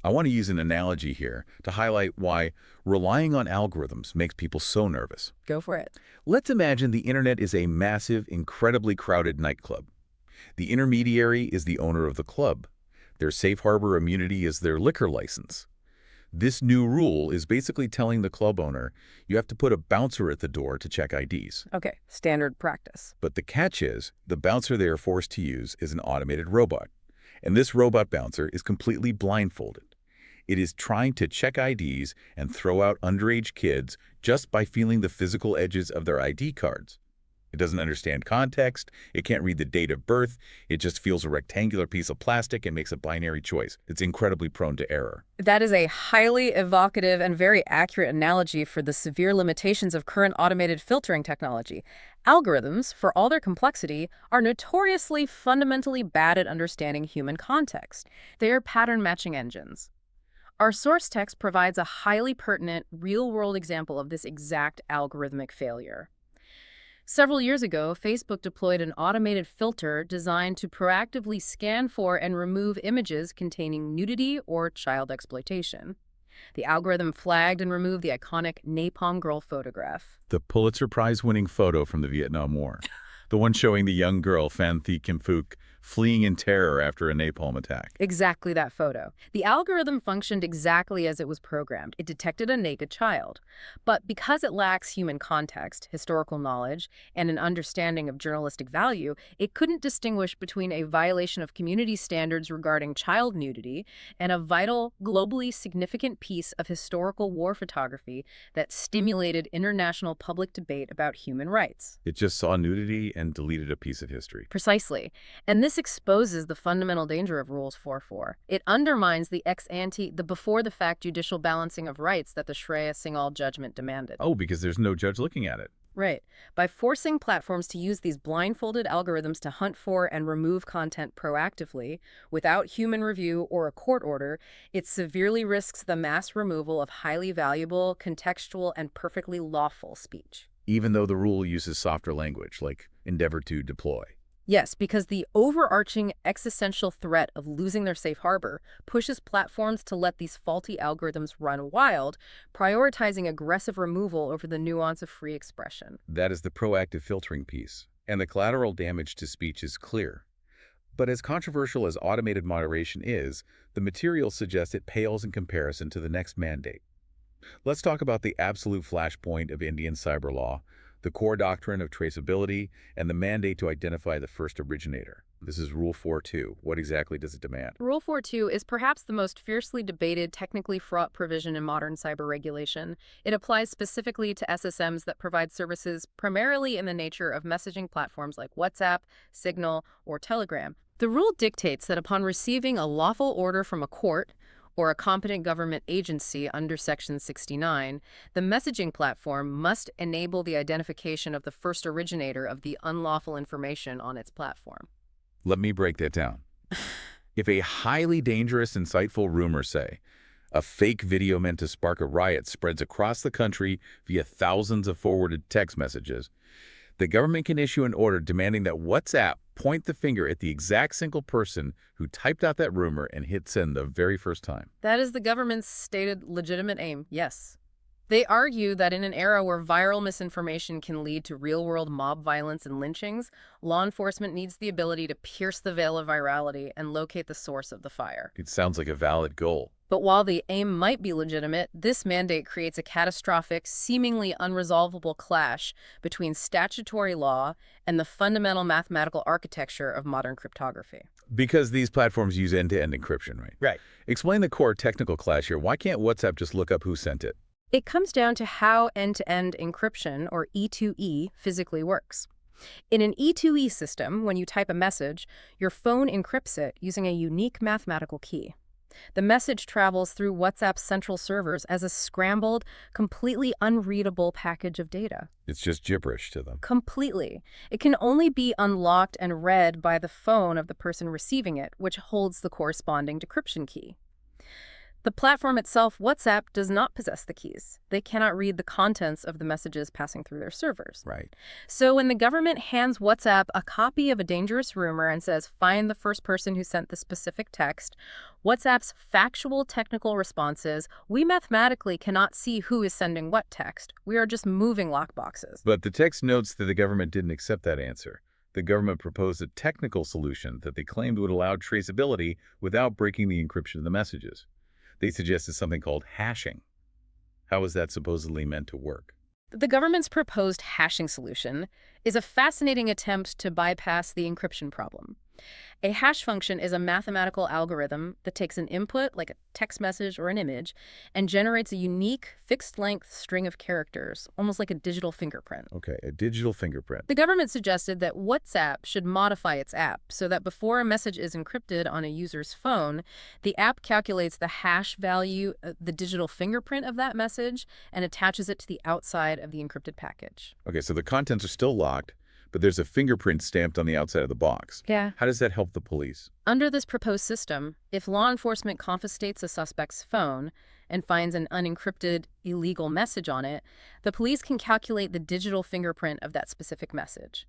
I want to use an analogy here to highlight why relying on algorithms makes people so nervous. Go for it. Let's imagine the internet is a massive, incredibly crowded nightclub. The intermediary is the owner of the club. Their safe harbor immunity is their liquor license. This new rule is basically telling the club owner you have to put a bouncer at the door to check IDs. Okay, standard practice. But the catch is, the bouncer they are forced to use is an automated robot. And this robot bouncer is completely blindfolded. It is trying to check IDs and throw out underage kids just by feeling the physical edges of their ID cards. It doesn't understand context, it can't read the date of birth, it just feels a rectangular piece of plastic and makes a binary choice. It's incredibly prone to error. That is a highly evocative and very accurate analogy for the severe limitations of current automated filtering technology. Algorithms, for all their complexity, are notoriously fundamentally bad at understanding human context. They are pattern matching engines. Our source text provides a highly pertinent, real-world example of this exact algorithmic failure. Several years ago, Facebook deployed an automated filter designed to proactively scan for and remove images containing nudity or child exploitation. The algorithm flagged and removed the iconic Napalm Girl photograph. The Pulitzer Prize-winning photo from the Vietnam War. The one showing the young girl, Phan Thi Kim Phuc, fleeing in terror after a napalm attack. Exactly that photo. The algorithm functioned exactly as it was programmed. It detected a naked child. But because it lacks human context, historical knowledge, and an understanding of journalistic value, it couldn't distinguish between a violation of community standards regarding child nudity and a vital, globally significant piece of historical war photography that stimulated international public debate about human rights. It just saw nudity and deleted a piece of history. Precisely. And this exposes the fundamental danger of Rules 4.4. It undermines the ex-ante, the before-the-fact judicial balancing of rights that the Shreya Singhal judgment demanded. Oh, because there's no judge looking at it. Right. By forcing platforms to use these blindfolded algorithms to hunt for and remove content proactively, without human review or a court order, it severely risks the mass removal of highly valuable, contextual, and perfectly lawful speech. Even though the rule uses softer language, like endeavor to deploy. Yes, because the overarching existential threat of losing their safe harbor pushes platforms to let these faulty algorithms run wild, prioritizing aggressive removal over the nuance of free expression. That is the proactive filtering piece. And the collateral damage to speech is clear. But as controversial as automated moderation is, the material suggests it pales in comparison to the next mandate. Let's talk about the absolute flashpoint of Indian cyber law, the core doctrine of traceability, and the mandate to identify the first originator. This is Rule 4.2. What exactly does it demand? Rule 4.2 is perhaps the most fiercely debated, technically fraught provision in modern cyber regulation. It applies specifically to SSMs that provide services primarily in the nature of messaging platforms like WhatsApp, Signal, or Telegram. The rule dictates that upon receiving a lawful order from a court, or a competent government agency under Section 69, the messaging platform must enable the identification of the first originator of the unlawful information on its platform. Let me break that down. If a highly dangerous, insightful rumor, say, a fake video meant to spark a riot, spreads across the country via thousands of forwarded text messages, the government can issue an order demanding that WhatsApp point the finger at the exact single person who typed out that rumor and hit send the very first time. That is the government's stated legitimate aim, yes. They argue that in an era where viral misinformation can lead to real-world mob violence and lynchings, law enforcement needs the ability to pierce the veil of virality and locate the source of the fire. It sounds like a valid goal. But while the aim might be legitimate, this mandate creates a catastrophic, seemingly unresolvable clash between statutory law and the fundamental mathematical architecture of modern cryptography. Because these platforms use end-to-end encryption, right? Right. Explain the core technical clash here. Why can't WhatsApp just look up who sent it? It comes down to how end-to-end encryption, or E2E, physically works. In an E2E system, when you type a message, your phone encrypts it using a unique mathematical key. The message travels through WhatsApp's central servers as a scrambled, completely unreadable package of data. It's just gibberish to them. Completely. It can only be unlocked and read by the phone of the person receiving it, which holds the corresponding decryption key. The platform itself, WhatsApp, does not possess the keys. They cannot read the contents of the messages passing through their servers. Right. So when the government hands WhatsApp a copy of a dangerous rumor and says, find the first person who sent the specific text, WhatsApp's factual technical response is, we mathematically cannot see who is sending what text. We are just moving lockboxes. But the text notes that the government didn't accept that answer. The government proposed a technical solution that they claimed would allow traceability without breaking the encryption of the messages. They suggested something called hashing. How is that supposedly meant to work? The government's proposed hashing solution is a fascinating attempt to bypass the encryption problem. A hash function is a mathematical algorithm that takes an input, like a text message or an image, and generates a unique, fixed-length string of characters, almost like a digital fingerprint. Okay, a digital fingerprint. The government suggested that WhatsApp should modify its app so that before a message is encrypted on a user's phone, the app calculates the hash value, the digital fingerprint of that message, and attaches it to the outside of the encrypted package. Okay, so the contents are still locked, but there's a fingerprint stamped on the outside of the box. Yeah. How does that help the police? Under this proposed system, if law enforcement confiscates a suspect's phone and finds an unencrypted illegal message on it, the police can calculate the digital fingerprint of that specific message.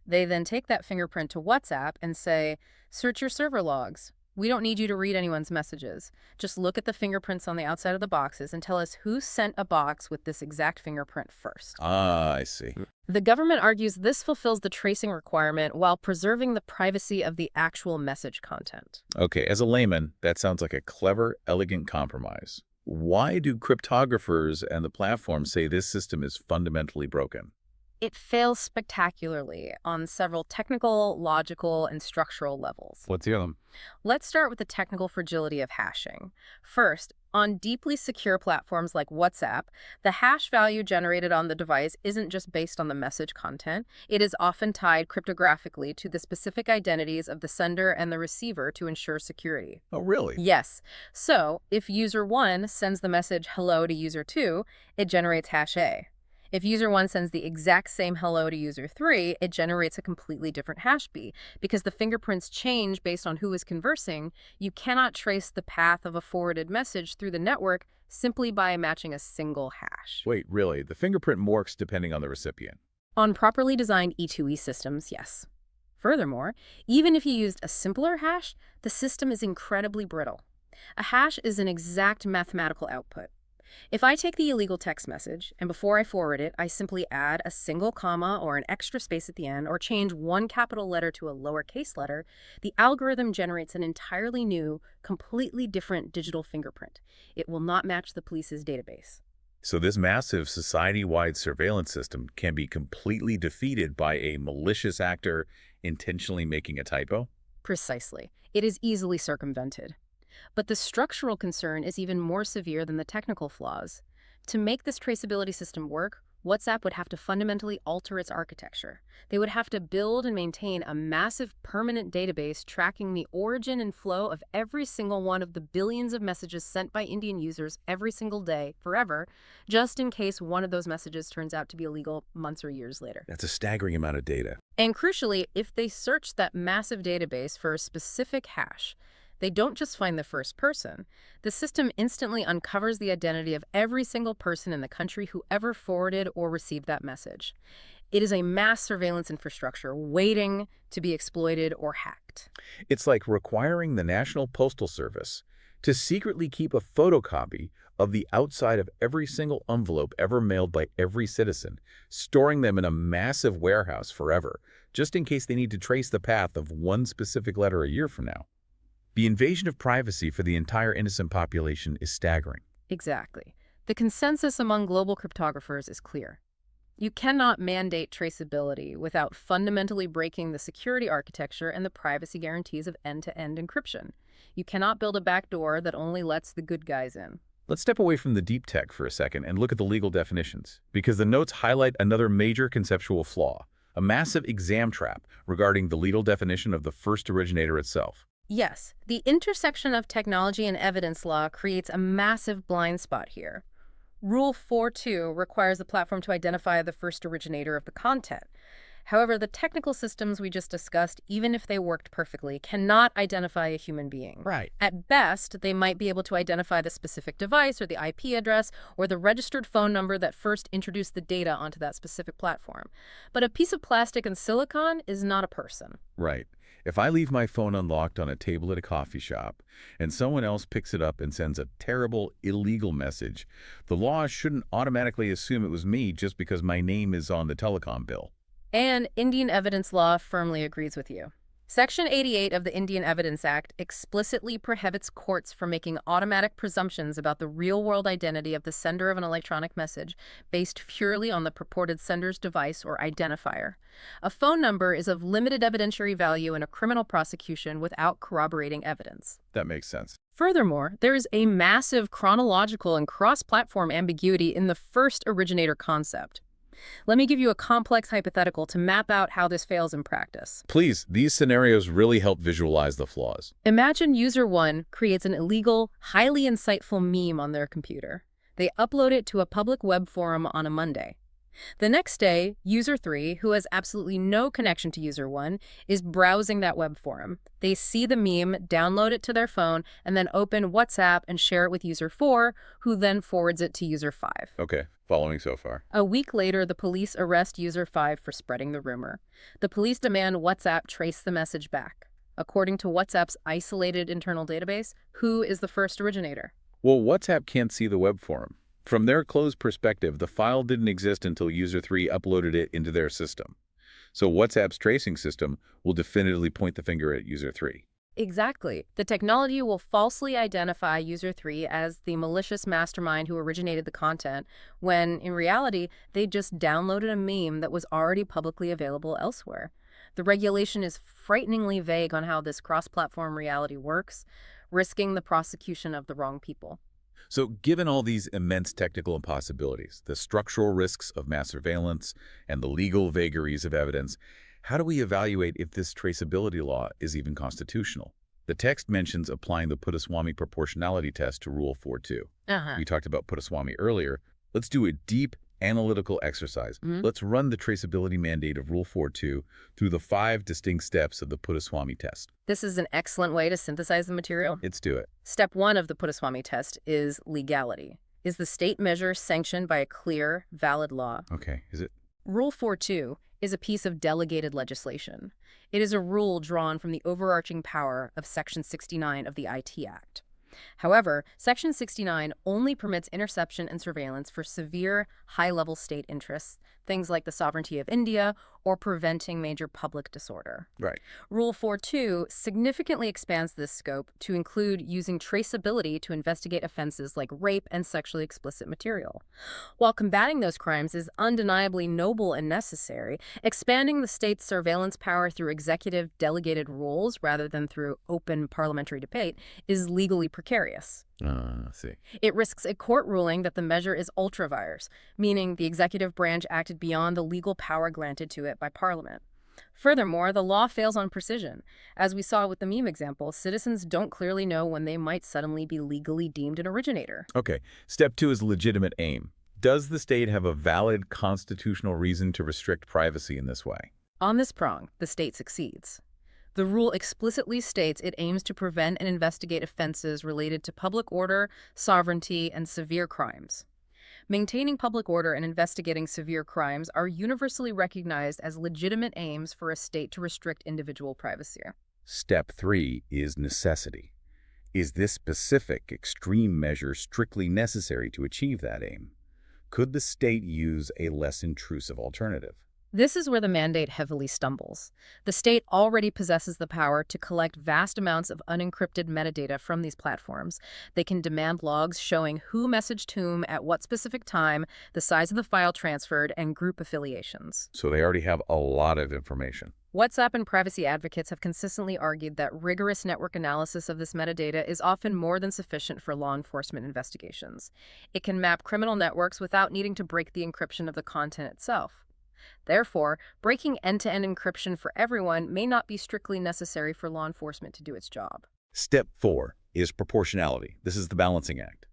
They then take that fingerprint to WhatsApp and say, search your server logs, We don't need you to read anyone's messages. Just look at the fingerprints on the outside of the boxes and tell us who sent a box with this exact fingerprint first. Ah, I see. The government argues this fulfills the tracing requirement while preserving the privacy of the actual message content. Okay, as a layman, that sounds like a clever, elegant compromise. Why do cryptographers and the platform say this system is fundamentally broken? It fails spectacularly on several technical, logical, and structural levels. Let's hear them. Let's start with the technical fragility of hashing. First, on deeply secure platforms like WhatsApp, the hash value generated on the device isn't just based on the message content. It is often tied cryptographically to the specific identities of the sender and the receiver to ensure security. Oh, really? Yes. So, if user 1 sends the message hello to user 2, it generates hash A. If user 1 sends the exact same hello to user 3, it generates a completely different hash B. Because the fingerprints change based on who is conversing, you cannot trace the path of a forwarded message through the network simply by matching a single hash. Wait, really? The fingerprint morphs depending on the recipient. On properly designed E2E systems, yes. Furthermore, even if you used a simpler hash, the system is incredibly brittle. A hash is an exact mathematical output. If I take the illegal text message, and before I forward it, I simply add a single comma or an extra space at the end, or change one capital letter to a lowercase letter, the algorithm generates an entirely new, completely different digital fingerprint. It will not match the police's database. So this massive society-wide surveillance system can be completely defeated by a malicious actor intentionally making a typo? Precisely. It is easily circumvented. But the structural concern is even more severe than the technical flaws. To make this traceability system work, WhatsApp would have to fundamentally alter its architecture. They would have to build and maintain a massive permanent database tracking the origin and flow of every single one of the billions of messages sent by Indian users every single day, forever, just in case one of those messages turns out to be illegal months or years later. That's a staggering amount of data. And crucially, if they search that massive database for a specific hash, they don't just find the first person. The system instantly uncovers the identity of every single person in the country who ever forwarded or received that message. It is a mass surveillance infrastructure waiting to be exploited or hacked. It's like requiring the National Postal Service to secretly keep a photocopy of the outside of every single envelope ever mailed by every citizen, storing them in a massive warehouse forever, just in case they need to trace the path of one specific letter a year from now. The invasion of privacy for the entire innocent population is staggering. Exactly. The consensus among global cryptographers is clear. You cannot mandate traceability without fundamentally breaking the security architecture and the privacy guarantees of end-to-end encryption. You cannot build a backdoor that only lets the good guys in. Let's step away from the deep tech for a second and look at the legal definitions, because the notes highlight another major conceptual flaw, a massive exam trap regarding the legal definition of the first originator itself. Yes, the intersection of technology and evidence law creates a massive blind spot here. Rule 4.2 requires the platform to identify the first originator of the content. However, the technical systems we just discussed, even if they worked perfectly, cannot identify a human being. Right. At best, they might be able to identify the specific device or the IP address or the registered phone number that first introduced the data onto that specific platform. But a piece of plastic and silicon is not a person. Right. If I leave my phone unlocked on a table at a coffee shop and someone else picks it up and sends a terrible, illegal message, the law shouldn't automatically assume it was me just because my name is on the telecom bill. And Indian evidence law firmly agrees with you. Section 88 of the Indian Evidence Act explicitly prohibits courts from making automatic presumptions about the real-world identity of the sender of an electronic message based purely on the purported sender's device or identifier. A phone number is of limited evidentiary value in a criminal prosecution without corroborating evidence. That makes sense. Furthermore, there is a massive chronological and cross-platform ambiguity in the first originator concept. Let me give you a complex hypothetical to map out how this fails in practice. Please, these scenarios really help visualize the flaws. Imagine user 1 creates an illegal, highly insightful meme on their computer. They upload it to a public web forum on a Monday. The next day, user 3, who has absolutely no connection to user 1, is browsing that web forum. They see the meme, download it to their phone, and then open WhatsApp and share it with user 4, who then forwards it to user 5. Okay, following so far. A week later, the police arrest user 5 for spreading the rumor. The police demand WhatsApp trace the message back. According to WhatsApp's isolated internal database, who is the first originator? Well, WhatsApp can't see the web form. From their closed perspective, the file didn't exist until user 3 uploaded it into their system. So WhatsApp's tracing system will definitively point the finger at user 3. Exactly. The technology will falsely identify user 3 as the malicious mastermind who originated the content, when, in reality, they just downloaded a meme that was already publicly available elsewhere. The regulation is frighteningly vague on how this cross-platform reality works, risking the prosecution of the wrong people. So given all these immense technical impossibilities, the structural risks of mass surveillance, and the legal vagaries of evidence, how do we evaluate if this traceability law is even constitutional? The text mentions applying the Puttaswamy proportionality test to Rule 4.2. We talked about Puttaswamy earlier. Let's do a deep analytical exercise. Let's run the traceability mandate of Rule 4.2 through the 5 distinct steps of the Puttaswamy test. This is an excellent way to synthesize the material. Let's do it. Step 1 of the Puttaswamy test is legality. Is the state measure sanctioned by a clear, valid law? Okay, is it? Rule 4.2 is a piece of delegated legislation. It is a rule drawn from the overarching power of Section 69 of the IT Act. However, Section 69 only permits interception and surveillance for severe, high-level state interests, things like the sovereignty of India or preventing major public disorder. Right. Rule 4.2 significantly expands this scope to include using traceability to investigate offenses like rape and sexually explicit material. While combating those crimes is undeniably noble and necessary, expanding the state's surveillance power through executive delegated rules rather than through open parliamentary debate is legally precarious. I see. It risks a court ruling that the measure is ultra vires, meaning the executive branch acted beyond the legal power granted to it by Parliament. Furthermore, the law fails on precision. As we saw with the meme example, citizens don't clearly know when they might suddenly be legally deemed an originator. Okay, step 2 is legitimate aim. Does the state have a valid constitutional reason to restrict privacy in this way? On this prong, the state succeeds. The rule explicitly states it aims to prevent and investigate offenses related to public order, sovereignty, and severe crimes. Maintaining public order and investigating severe crimes are universally recognized as legitimate aims for a state to restrict individual privacy. Step 3 is necessity. Is this specific, extreme measure strictly necessary to achieve that aim? Could the state use a less intrusive alternative? This is where the mandate heavily stumbles. The state already possesses the power to collect vast amounts of unencrypted metadata from these platforms. They can demand logs showing who messaged whom at what specific time, the size of the file transferred, and group affiliations. So they already have a lot of information. WhatsApp and privacy advocates have consistently argued that rigorous network analysis of this metadata is often more than sufficient for law enforcement investigations. It can map criminal networks without needing to break the encryption of the content itself. Therefore, breaking end-to-end encryption for everyone may not be strictly necessary for law enforcement to do its job. Step 4 is proportionality. This is the balancing act.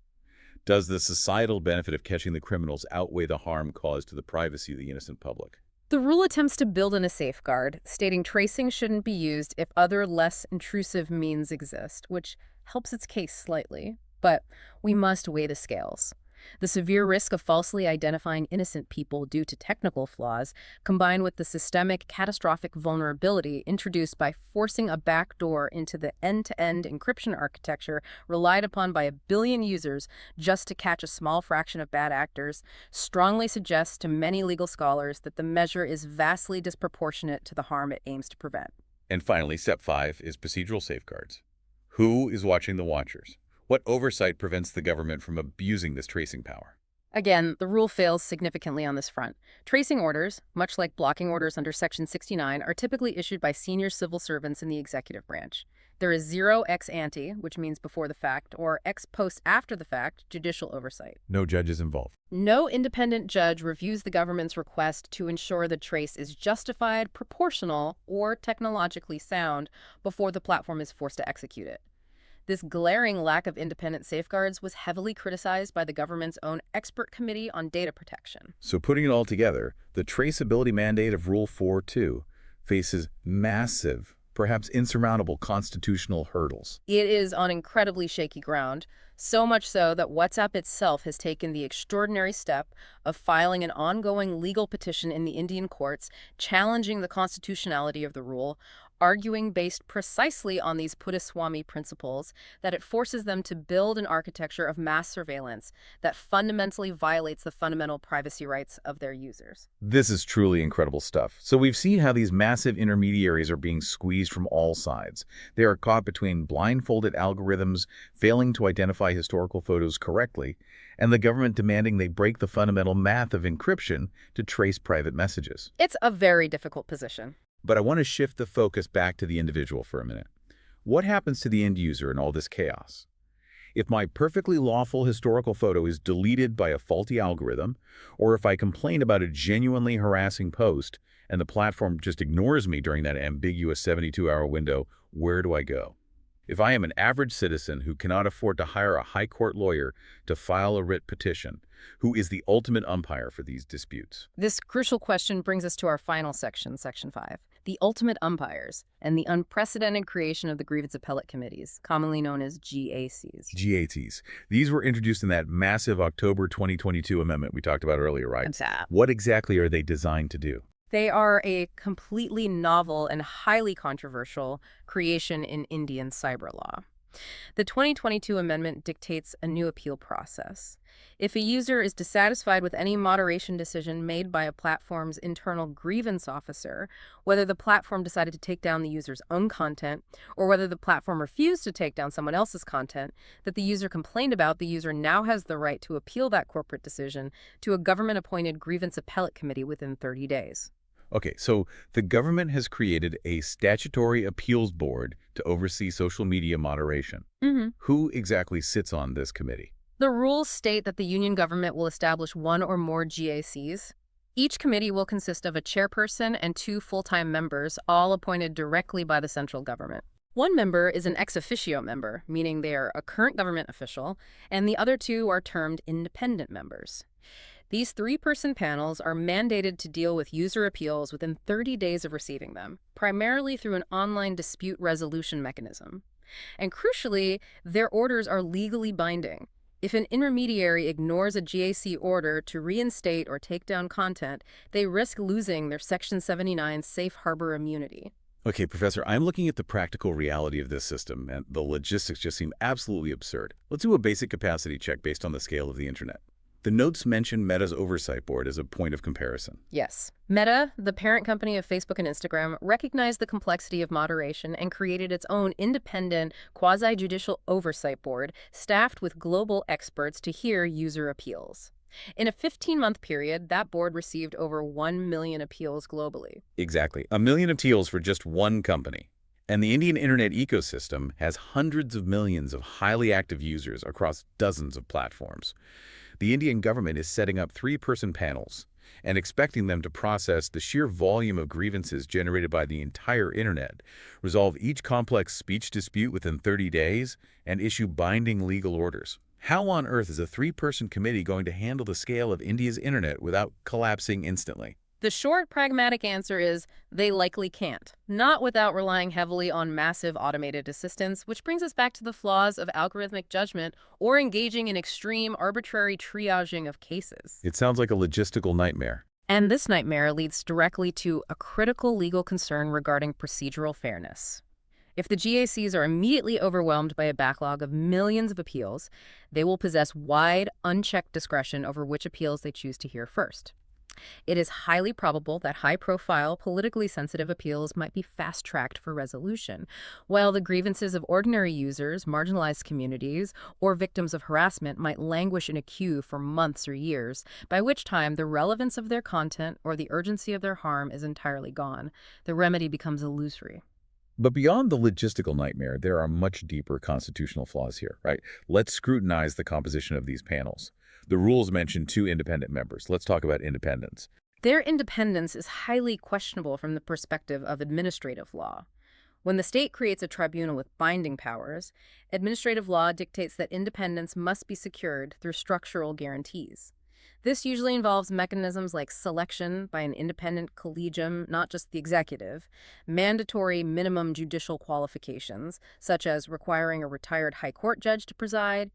Does the societal benefit of catching the criminals outweigh the harm caused to the privacy of the innocent public? The rule attempts to build in a safeguard, stating tracing shouldn't be used if other less intrusive means exist, which helps its case slightly. But we must weigh the scales. The severe risk of falsely identifying innocent people due to technical flaws, combined with the systemic catastrophic vulnerability introduced by forcing a backdoor into the end-to-end encryption architecture relied upon by 1 billion users just to catch a small fraction of bad actors, strongly suggests to many legal scholars that the measure is vastly disproportionate to the harm it aims to prevent. And finally, step 5 is procedural safeguards. Who is watching the watchers? What oversight prevents the government from abusing this tracing power? Again, the rule fails significantly on this front. Tracing orders, much like blocking orders under Section 69, are typically issued by senior civil servants in the executive branch. There is zero ex ante, which means before the fact, or ex post after the fact, judicial oversight. No judges involved. No independent judge reviews the government's request to ensure the trace is justified, proportional, or technologically sound before the platform is forced to execute it. This glaring lack of independent safeguards was heavily criticized by the government's own expert committee on data protection. So putting it all together, the traceability mandate of Rule 4.2 faces massive, perhaps insurmountable constitutional hurdles. It is on incredibly shaky ground, so much so that WhatsApp itself has taken the extraordinary step of filing an ongoing legal petition in the Indian courts challenging the constitutionality of the rule, arguing based precisely on these Puttaswamy principles that it forces them to build an architecture of mass surveillance that fundamentally violates the fundamental privacy rights of their users. This is truly incredible stuff. So we've seen how these massive intermediaries are being squeezed from all sides. They are caught between blindfolded algorithms failing to identify historical photos correctly, and the government demanding they break the fundamental math of encryption to trace private messages. It's a very difficult position. But I want to shift the focus back to the individual for a minute. What happens to the end user in all this chaos? If my perfectly lawful historical photo is deleted by a faulty algorithm, or if I complain about a genuinely harassing post and the platform just ignores me during that ambiguous 72-hour window, where do I go? If I am an average citizen who cannot afford to hire a high court lawyer to file a writ petition, who is the ultimate umpire for these disputes? This crucial question brings us to our final section, Section 5, the ultimate umpires and the unprecedented creation of the Grievance Appellate Committees, commonly known as GACs. GATs. These were introduced in that massive October 2022 amendment we talked about earlier, right? Exactly. What exactly are they designed to do? They are a completely novel and highly controversial creation in Indian cyber law. The 2022 amendment dictates a new appeal process. If a user is dissatisfied with any moderation decision made by a platform's internal grievance officer, whether the platform decided to take down the user's own content or whether the platform refused to take down someone else's content that the user complained about, the user now has the right to appeal that corporate decision to a government-appointed grievance appellate committee within 30 days. Okay, so the government has created a statutory appeals board to oversee social media moderation. Who exactly sits on this committee? The rules state that the union government will establish one or more GACs. Each committee will consist of a chairperson and 2 full-time members, all appointed directly by the central government. One member is an ex officio member, meaning they are a current government official, and the other 2 are termed independent members. These 3-person panels are mandated to deal with user appeals within 30 days of receiving them, primarily through an online dispute resolution mechanism. And crucially, their orders are legally binding. If an intermediary ignores a GAC order to reinstate or take down content, they risk losing their Section 79 safe harbor immunity. Okay, Professor, I'm looking at the practical reality of this system, and the logistics just seem absolutely absurd. Let's do a basic capacity check based on the scale of the internet. The notes mention Meta's oversight board as a point of comparison. Yes. Meta, the parent company of Facebook and Instagram, recognized the complexity of moderation and created its own independent, quasi-judicial oversight board staffed with global experts to hear user appeals. In a 15-month period, that board received over 1 million appeals globally. Exactly. 1 million appeals for just one company. And the Indian internet ecosystem has hundreds of millions of highly active users across dozens of platforms. The Indian government is setting up 3-person panels and expecting them to process the sheer volume of grievances generated by the entire internet, resolve each complex speech dispute within 30 days, and issue binding legal orders. How on earth is a 3-person committee going to handle the scale of India's internet without collapsing instantly? The short, pragmatic answer is they likely can't, not without relying heavily on massive automated assistance, which brings us back to the flaws of algorithmic judgment or engaging in extreme, arbitrary triaging of cases. It sounds like a logistical nightmare. And this nightmare leads directly to a critical legal concern regarding procedural fairness. If the GACs are immediately overwhelmed by a backlog of millions of appeals, they will possess wide, unchecked discretion over which appeals they choose to hear first. It is highly probable that high-profile, politically sensitive appeals might be fast-tracked for resolution, while the grievances of ordinary users, marginalized communities, or victims of harassment might languish in a queue for months or years, by which time the relevance of their content or the urgency of their harm is entirely gone. The remedy becomes illusory. But beyond the logistical nightmare, there are much deeper constitutional flaws here, right? Let's scrutinize the composition of these panels. The rules mention 2 independent members. Let's talk about independence. Their independence is highly questionable from the perspective of administrative law. When the state creates a tribunal with binding powers, administrative law dictates that independence must be secured through structural guarantees. This usually involves mechanisms like selection by an independent collegium, not just the executive, mandatory minimum judicial qualifications, such as requiring a retired high court judge to preside,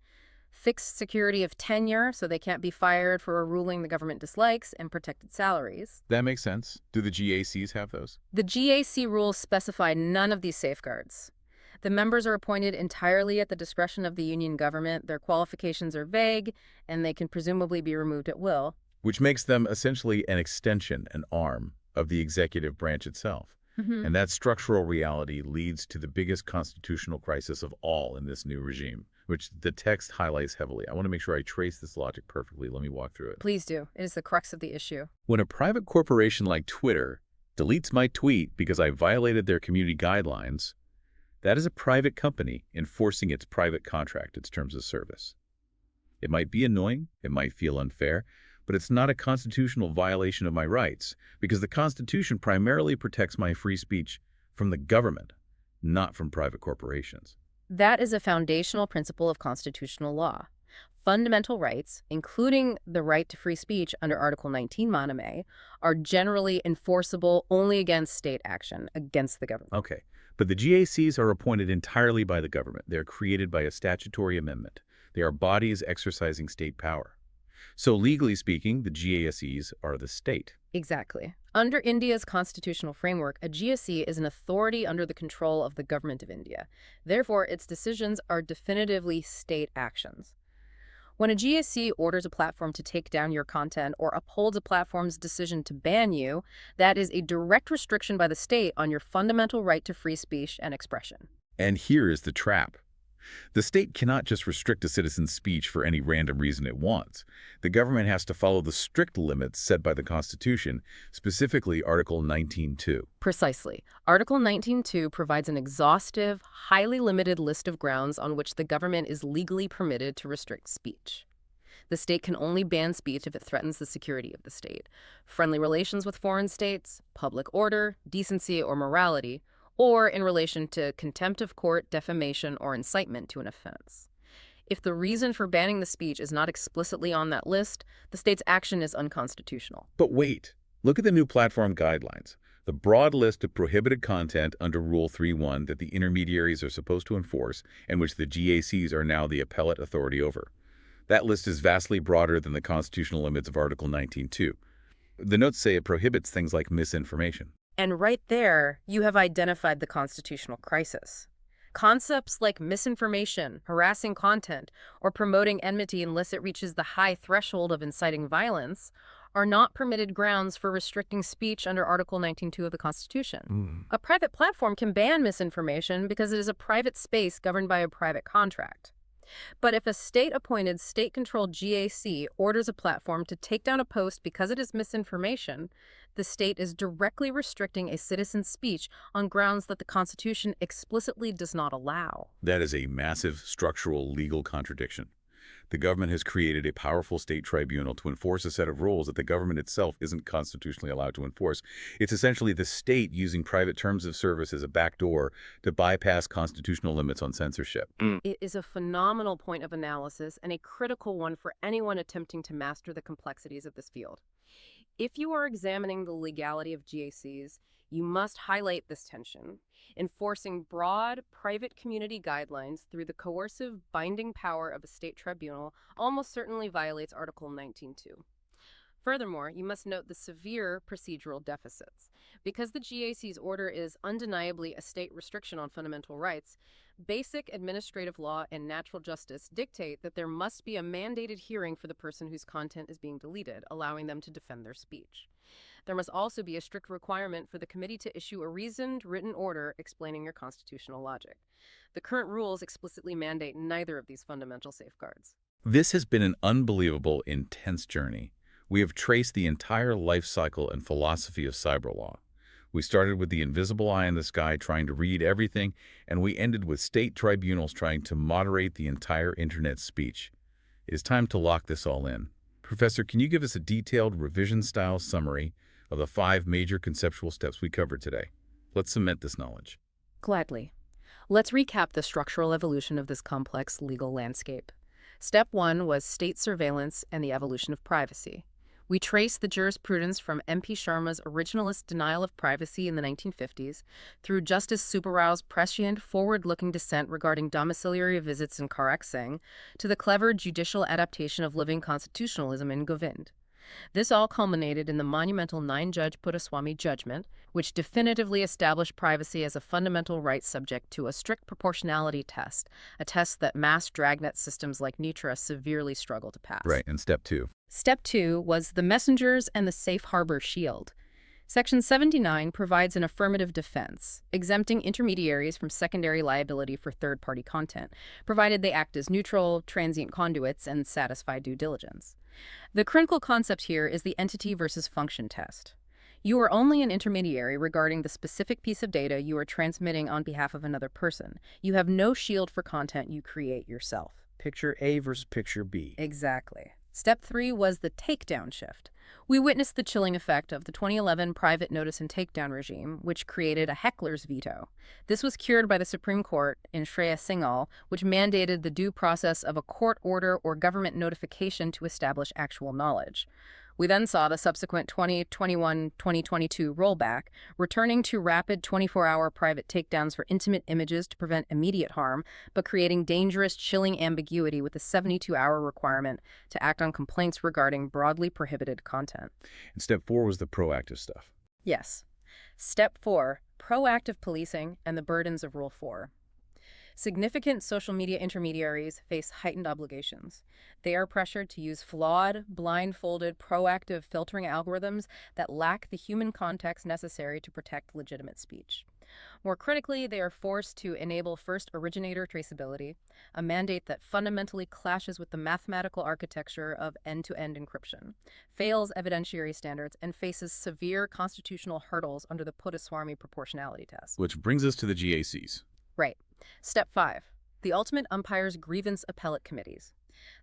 fixed security of tenure so they can't be fired for a ruling the government dislikes, and protected salaries. That makes sense. Do the GACs have those? The GAC rules specify none of these safeguards. The members are appointed entirely at the discretion of the union government, their qualifications are vague, and they can presumably be removed at will. Which makes them essentially an extension, an arm, of the executive branch itself. And that structural reality leads to the biggest constitutional crisis of all in this new regime, which the text highlights heavily. I want to make sure I trace this logic perfectly. Let me walk through it. Please do. It is the crux of the issue. When a private corporation like Twitter deletes my tweet because I violated their community guidelines, that is a private company enforcing its private contract, its terms of service. It might be annoying, it might feel unfair, but it's not a constitutional violation of my rights, because the Constitution primarily protects my free speech from the government, not from private corporations. That is a foundational principle of constitutional law. Fundamental rights, including the right to free speech under Article 19 Maname, are generally enforceable only against state action, against the government. Okay, but the GACs are appointed entirely by the government. They're created by a statutory amendment. They are bodies exercising state power. So legally speaking, the GASEs are the state. Exactly. Under India's constitutional framework, a GSE is an authority under the control of the government of India. Therefore, its decisions are definitively state actions. When a GSE orders a platform to take down your content or upholds a platform's decision to ban you, that is a direct restriction by the state on your fundamental right to free speech and expression. And here is the trap. The state cannot just restrict a citizen's speech for any random reason it wants. The government has to follow the strict limits set by the Constitution, specifically Article 19.2. Precisely. Article 19.2 provides an exhaustive, highly limited list of grounds on which the government is legally permitted to restrict speech. The state can only ban speech if it threatens the security of the state, friendly relations with foreign states, public order, decency, or morality, or in relation to contempt of court, defamation, or incitement to an offense. If the reason for banning the speech is not explicitly on that list, the state's action is unconstitutional. But wait, look at the new platform guidelines, the broad list of prohibited content under Rule 3.1 that the intermediaries are supposed to enforce and which the GACs are now the appellate authority over. That list is vastly broader than the constitutional limits of Article 19.2. The notes say it prohibits things like misinformation. And right there, you have identified the constitutional crisis. Concepts like misinformation, harassing content, or promoting enmity unless it reaches the high threshold of inciting violence are not permitted grounds for restricting speech under Article 19.2 of the Constitution. A private platform can ban misinformation because it is a private space governed by a private contract. But if a state-appointed, state-controlled GAC orders a platform to take down a post because it is misinformation, the state is directly restricting a citizen's speech on grounds that the Constitution explicitly does not allow. That is a massive structural legal contradiction. The government has created a powerful state tribunal to enforce a set of rules that the government itself isn't constitutionally allowed to enforce. It's essentially the state using private terms of service as a backdoor to bypass constitutional limits on censorship. It is a phenomenal point of analysis and a critical one for anyone attempting to master the complexities of this field. If you are examining the legality of GACs, you must highlight this tension. Enforcing broad, private community guidelines through the coercive, binding power of a state tribunal almost certainly violates Article 19.2. Furthermore, you must note the severe procedural deficits. Because the GAC's order is undeniably a state restriction on fundamental rights, basic administrative law and natural justice dictate that there must be a mandated hearing for the person whose content is being deleted, allowing them to defend their speech. There must also be a strict requirement for the committee to issue a reasoned, written order explaining your constitutional logic. The current rules explicitly mandate neither of these fundamental safeguards. This has been an unbelievable, intense journey. We have traced the entire life cycle and philosophy of cyber law. We started with the invisible eye in the sky trying to read everything, and we ended with state tribunals trying to moderate the entire internet speech. It is time to lock this all in. Professor, can you give us a detailed revision-style summary of the 5 major conceptual steps we covered today? Let's cement this knowledge. Gladly. Let's recap the structural evolution of this complex legal landscape. Step 1 was state surveillance and the evolution of privacy. We trace the jurisprudence from M.P. Sharma's originalist denial of privacy in the 1950s through Justice Subbarao's prescient, forward-looking dissent regarding domiciliary visits in Karak Singh to the clever judicial adaptation of living constitutionalism in Govind. This all culminated in the monumental nine-judge Puttaswamy judgment, which definitively established privacy as a fundamental right subject to a strict proportionality test, a test that mass dragnet systems like Nitra severely struggle to pass. Right, and step 2. Step 2 was the messengers and the safe harbor shield. Section 79 provides an affirmative defense, exempting intermediaries from secondary liability for third-party content, provided they act as neutral, transient conduits and satisfy due diligence. The critical concept here is the entity versus function test. You are only an intermediary regarding the specific piece of data you are transmitting on behalf of another person. You have no shield for content you create yourself. Picture A versus picture B. Exactly. Step 3 was the takedown shift. We witnessed the chilling effect of the 2011 private notice and takedown regime, which created a heckler's veto. This was cured by the Supreme Court in Shreya Singhal, which mandated the due process of a court order or government notification to establish actual knowledge. We then saw the subsequent 2021-2022 rollback, returning to rapid 24-hour private takedowns for intimate images to prevent immediate harm, but creating dangerous, chilling ambiguity with the 72-hour requirement to act on complaints regarding broadly prohibited content. And step 4 was the proactive stuff. Yes. Step 4, proactive policing and the burdens of Rule 4. Significant social media intermediaries face heightened obligations. They are pressured to use flawed, blindfolded, proactive filtering algorithms that lack the human context necessary to protect legitimate speech. More critically, they are forced to enable first originator traceability, a mandate that fundamentally clashes with the mathematical architecture of end-to-end encryption, fails evidentiary standards, and faces severe constitutional hurdles under the Puttaswamy proportionality test. Which brings us to the GACs. Right. Step 5. The ultimate umpire's grievance appellate committees.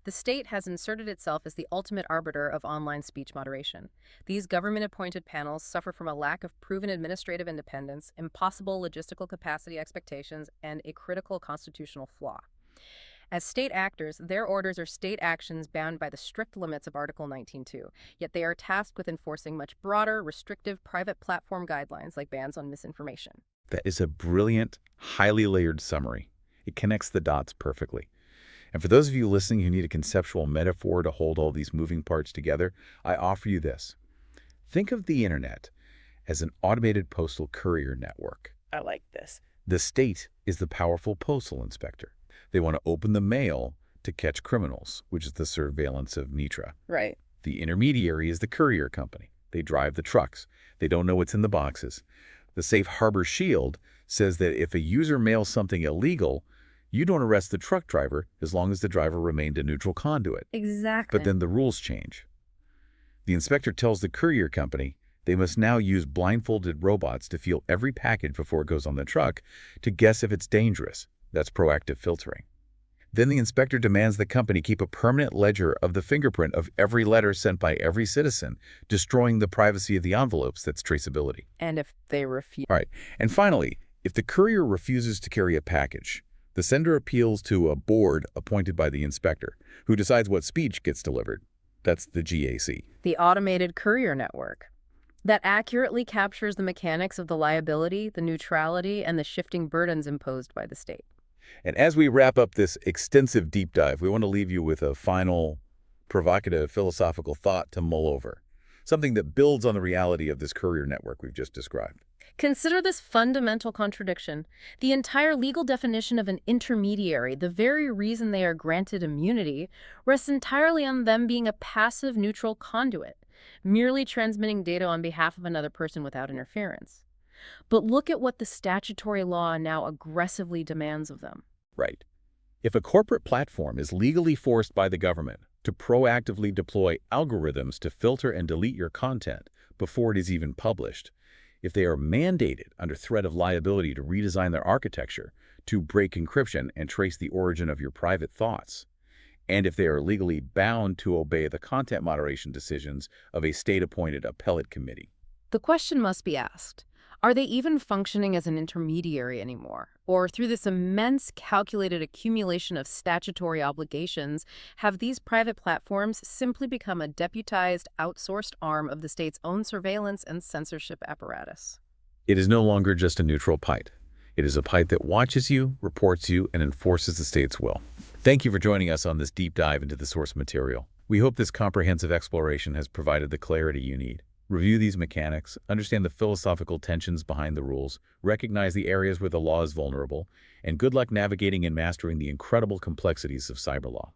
The state has inserted itself as the ultimate arbiter of online speech moderation. These government-appointed panels suffer from a lack of proven administrative independence, impossible logistical capacity expectations, and a critical constitutional flaw. As state actors, their orders are state actions bound by the strict limits of Article 19.2, yet they are tasked with enforcing much broader, restrictive private platform guidelines like bans on misinformation. That is a brilliant, highly layered summary. It connects the dots perfectly. And for those of you listening who need a conceptual metaphor to hold all these moving parts together, I offer you this. Think of the internet as an automated postal courier network. I like this. The state is the powerful postal inspector. They want to open the mail to catch criminals, which is the surveillance of Nitra. Right. The intermediary is the courier company. They drive the trucks. They don't know what's in the boxes. The Safe Harbor Shield says that if a user mails something illegal, you don't arrest the truck driver as long as the driver remained a neutral conduit. Exactly. But then the rules change. The inspector tells the courier company they must now use blindfolded robots to feel every package before it goes on the truck to guess if it's dangerous. That's proactive filtering. Then the inspector demands the company keep a permanent ledger of the fingerprint of every letter sent by every citizen, destroying the privacy of the envelopes. That's traceability. And if they refuse... All right. And finally, if the courier refuses to carry a package, the sender appeals to a board appointed by the inspector, who decides what speech gets delivered. That's the GAC. The automated courier network. That accurately captures the mechanics of the liability, the neutrality, and the shifting burdens imposed by the state. And as we wrap up this extensive deep dive, we want to leave you with a final, provocative, philosophical thought to mull over, something that builds on the reality of this courier network we've just described. Consider this fundamental contradiction. The entire legal definition of an intermediary, the very reason they are granted immunity, rests entirely on them being a passive, neutral conduit, merely transmitting data on behalf of another person without interference. But look at what the statutory law now aggressively demands of them. Right. If a corporate platform is legally forced by the government to proactively deploy algorithms to filter and delete your content before it is even published, if they are mandated under threat of liability to redesign their architecture, to break encryption and trace the origin of your private thoughts, and if they are legally bound to obey the content moderation decisions of a state-appointed appellate committee. The question must be asked, Are they even functioning as an intermediary anymore? Or through this immense calculated accumulation of statutory obligations, have these private platforms simply become a deputized, outsourced arm of the state's own surveillance and censorship apparatus? It is no longer just a neutral PITE. It is a PITE that watches you, reports you, and enforces the state's will. Thank you for joining us on this deep dive into the source material. We hope this comprehensive exploration has provided the clarity you need. Review these mechanics, understand the philosophical tensions behind the rules, recognize the areas where the law is vulnerable, and good luck navigating and mastering the incredible complexities of cyber law.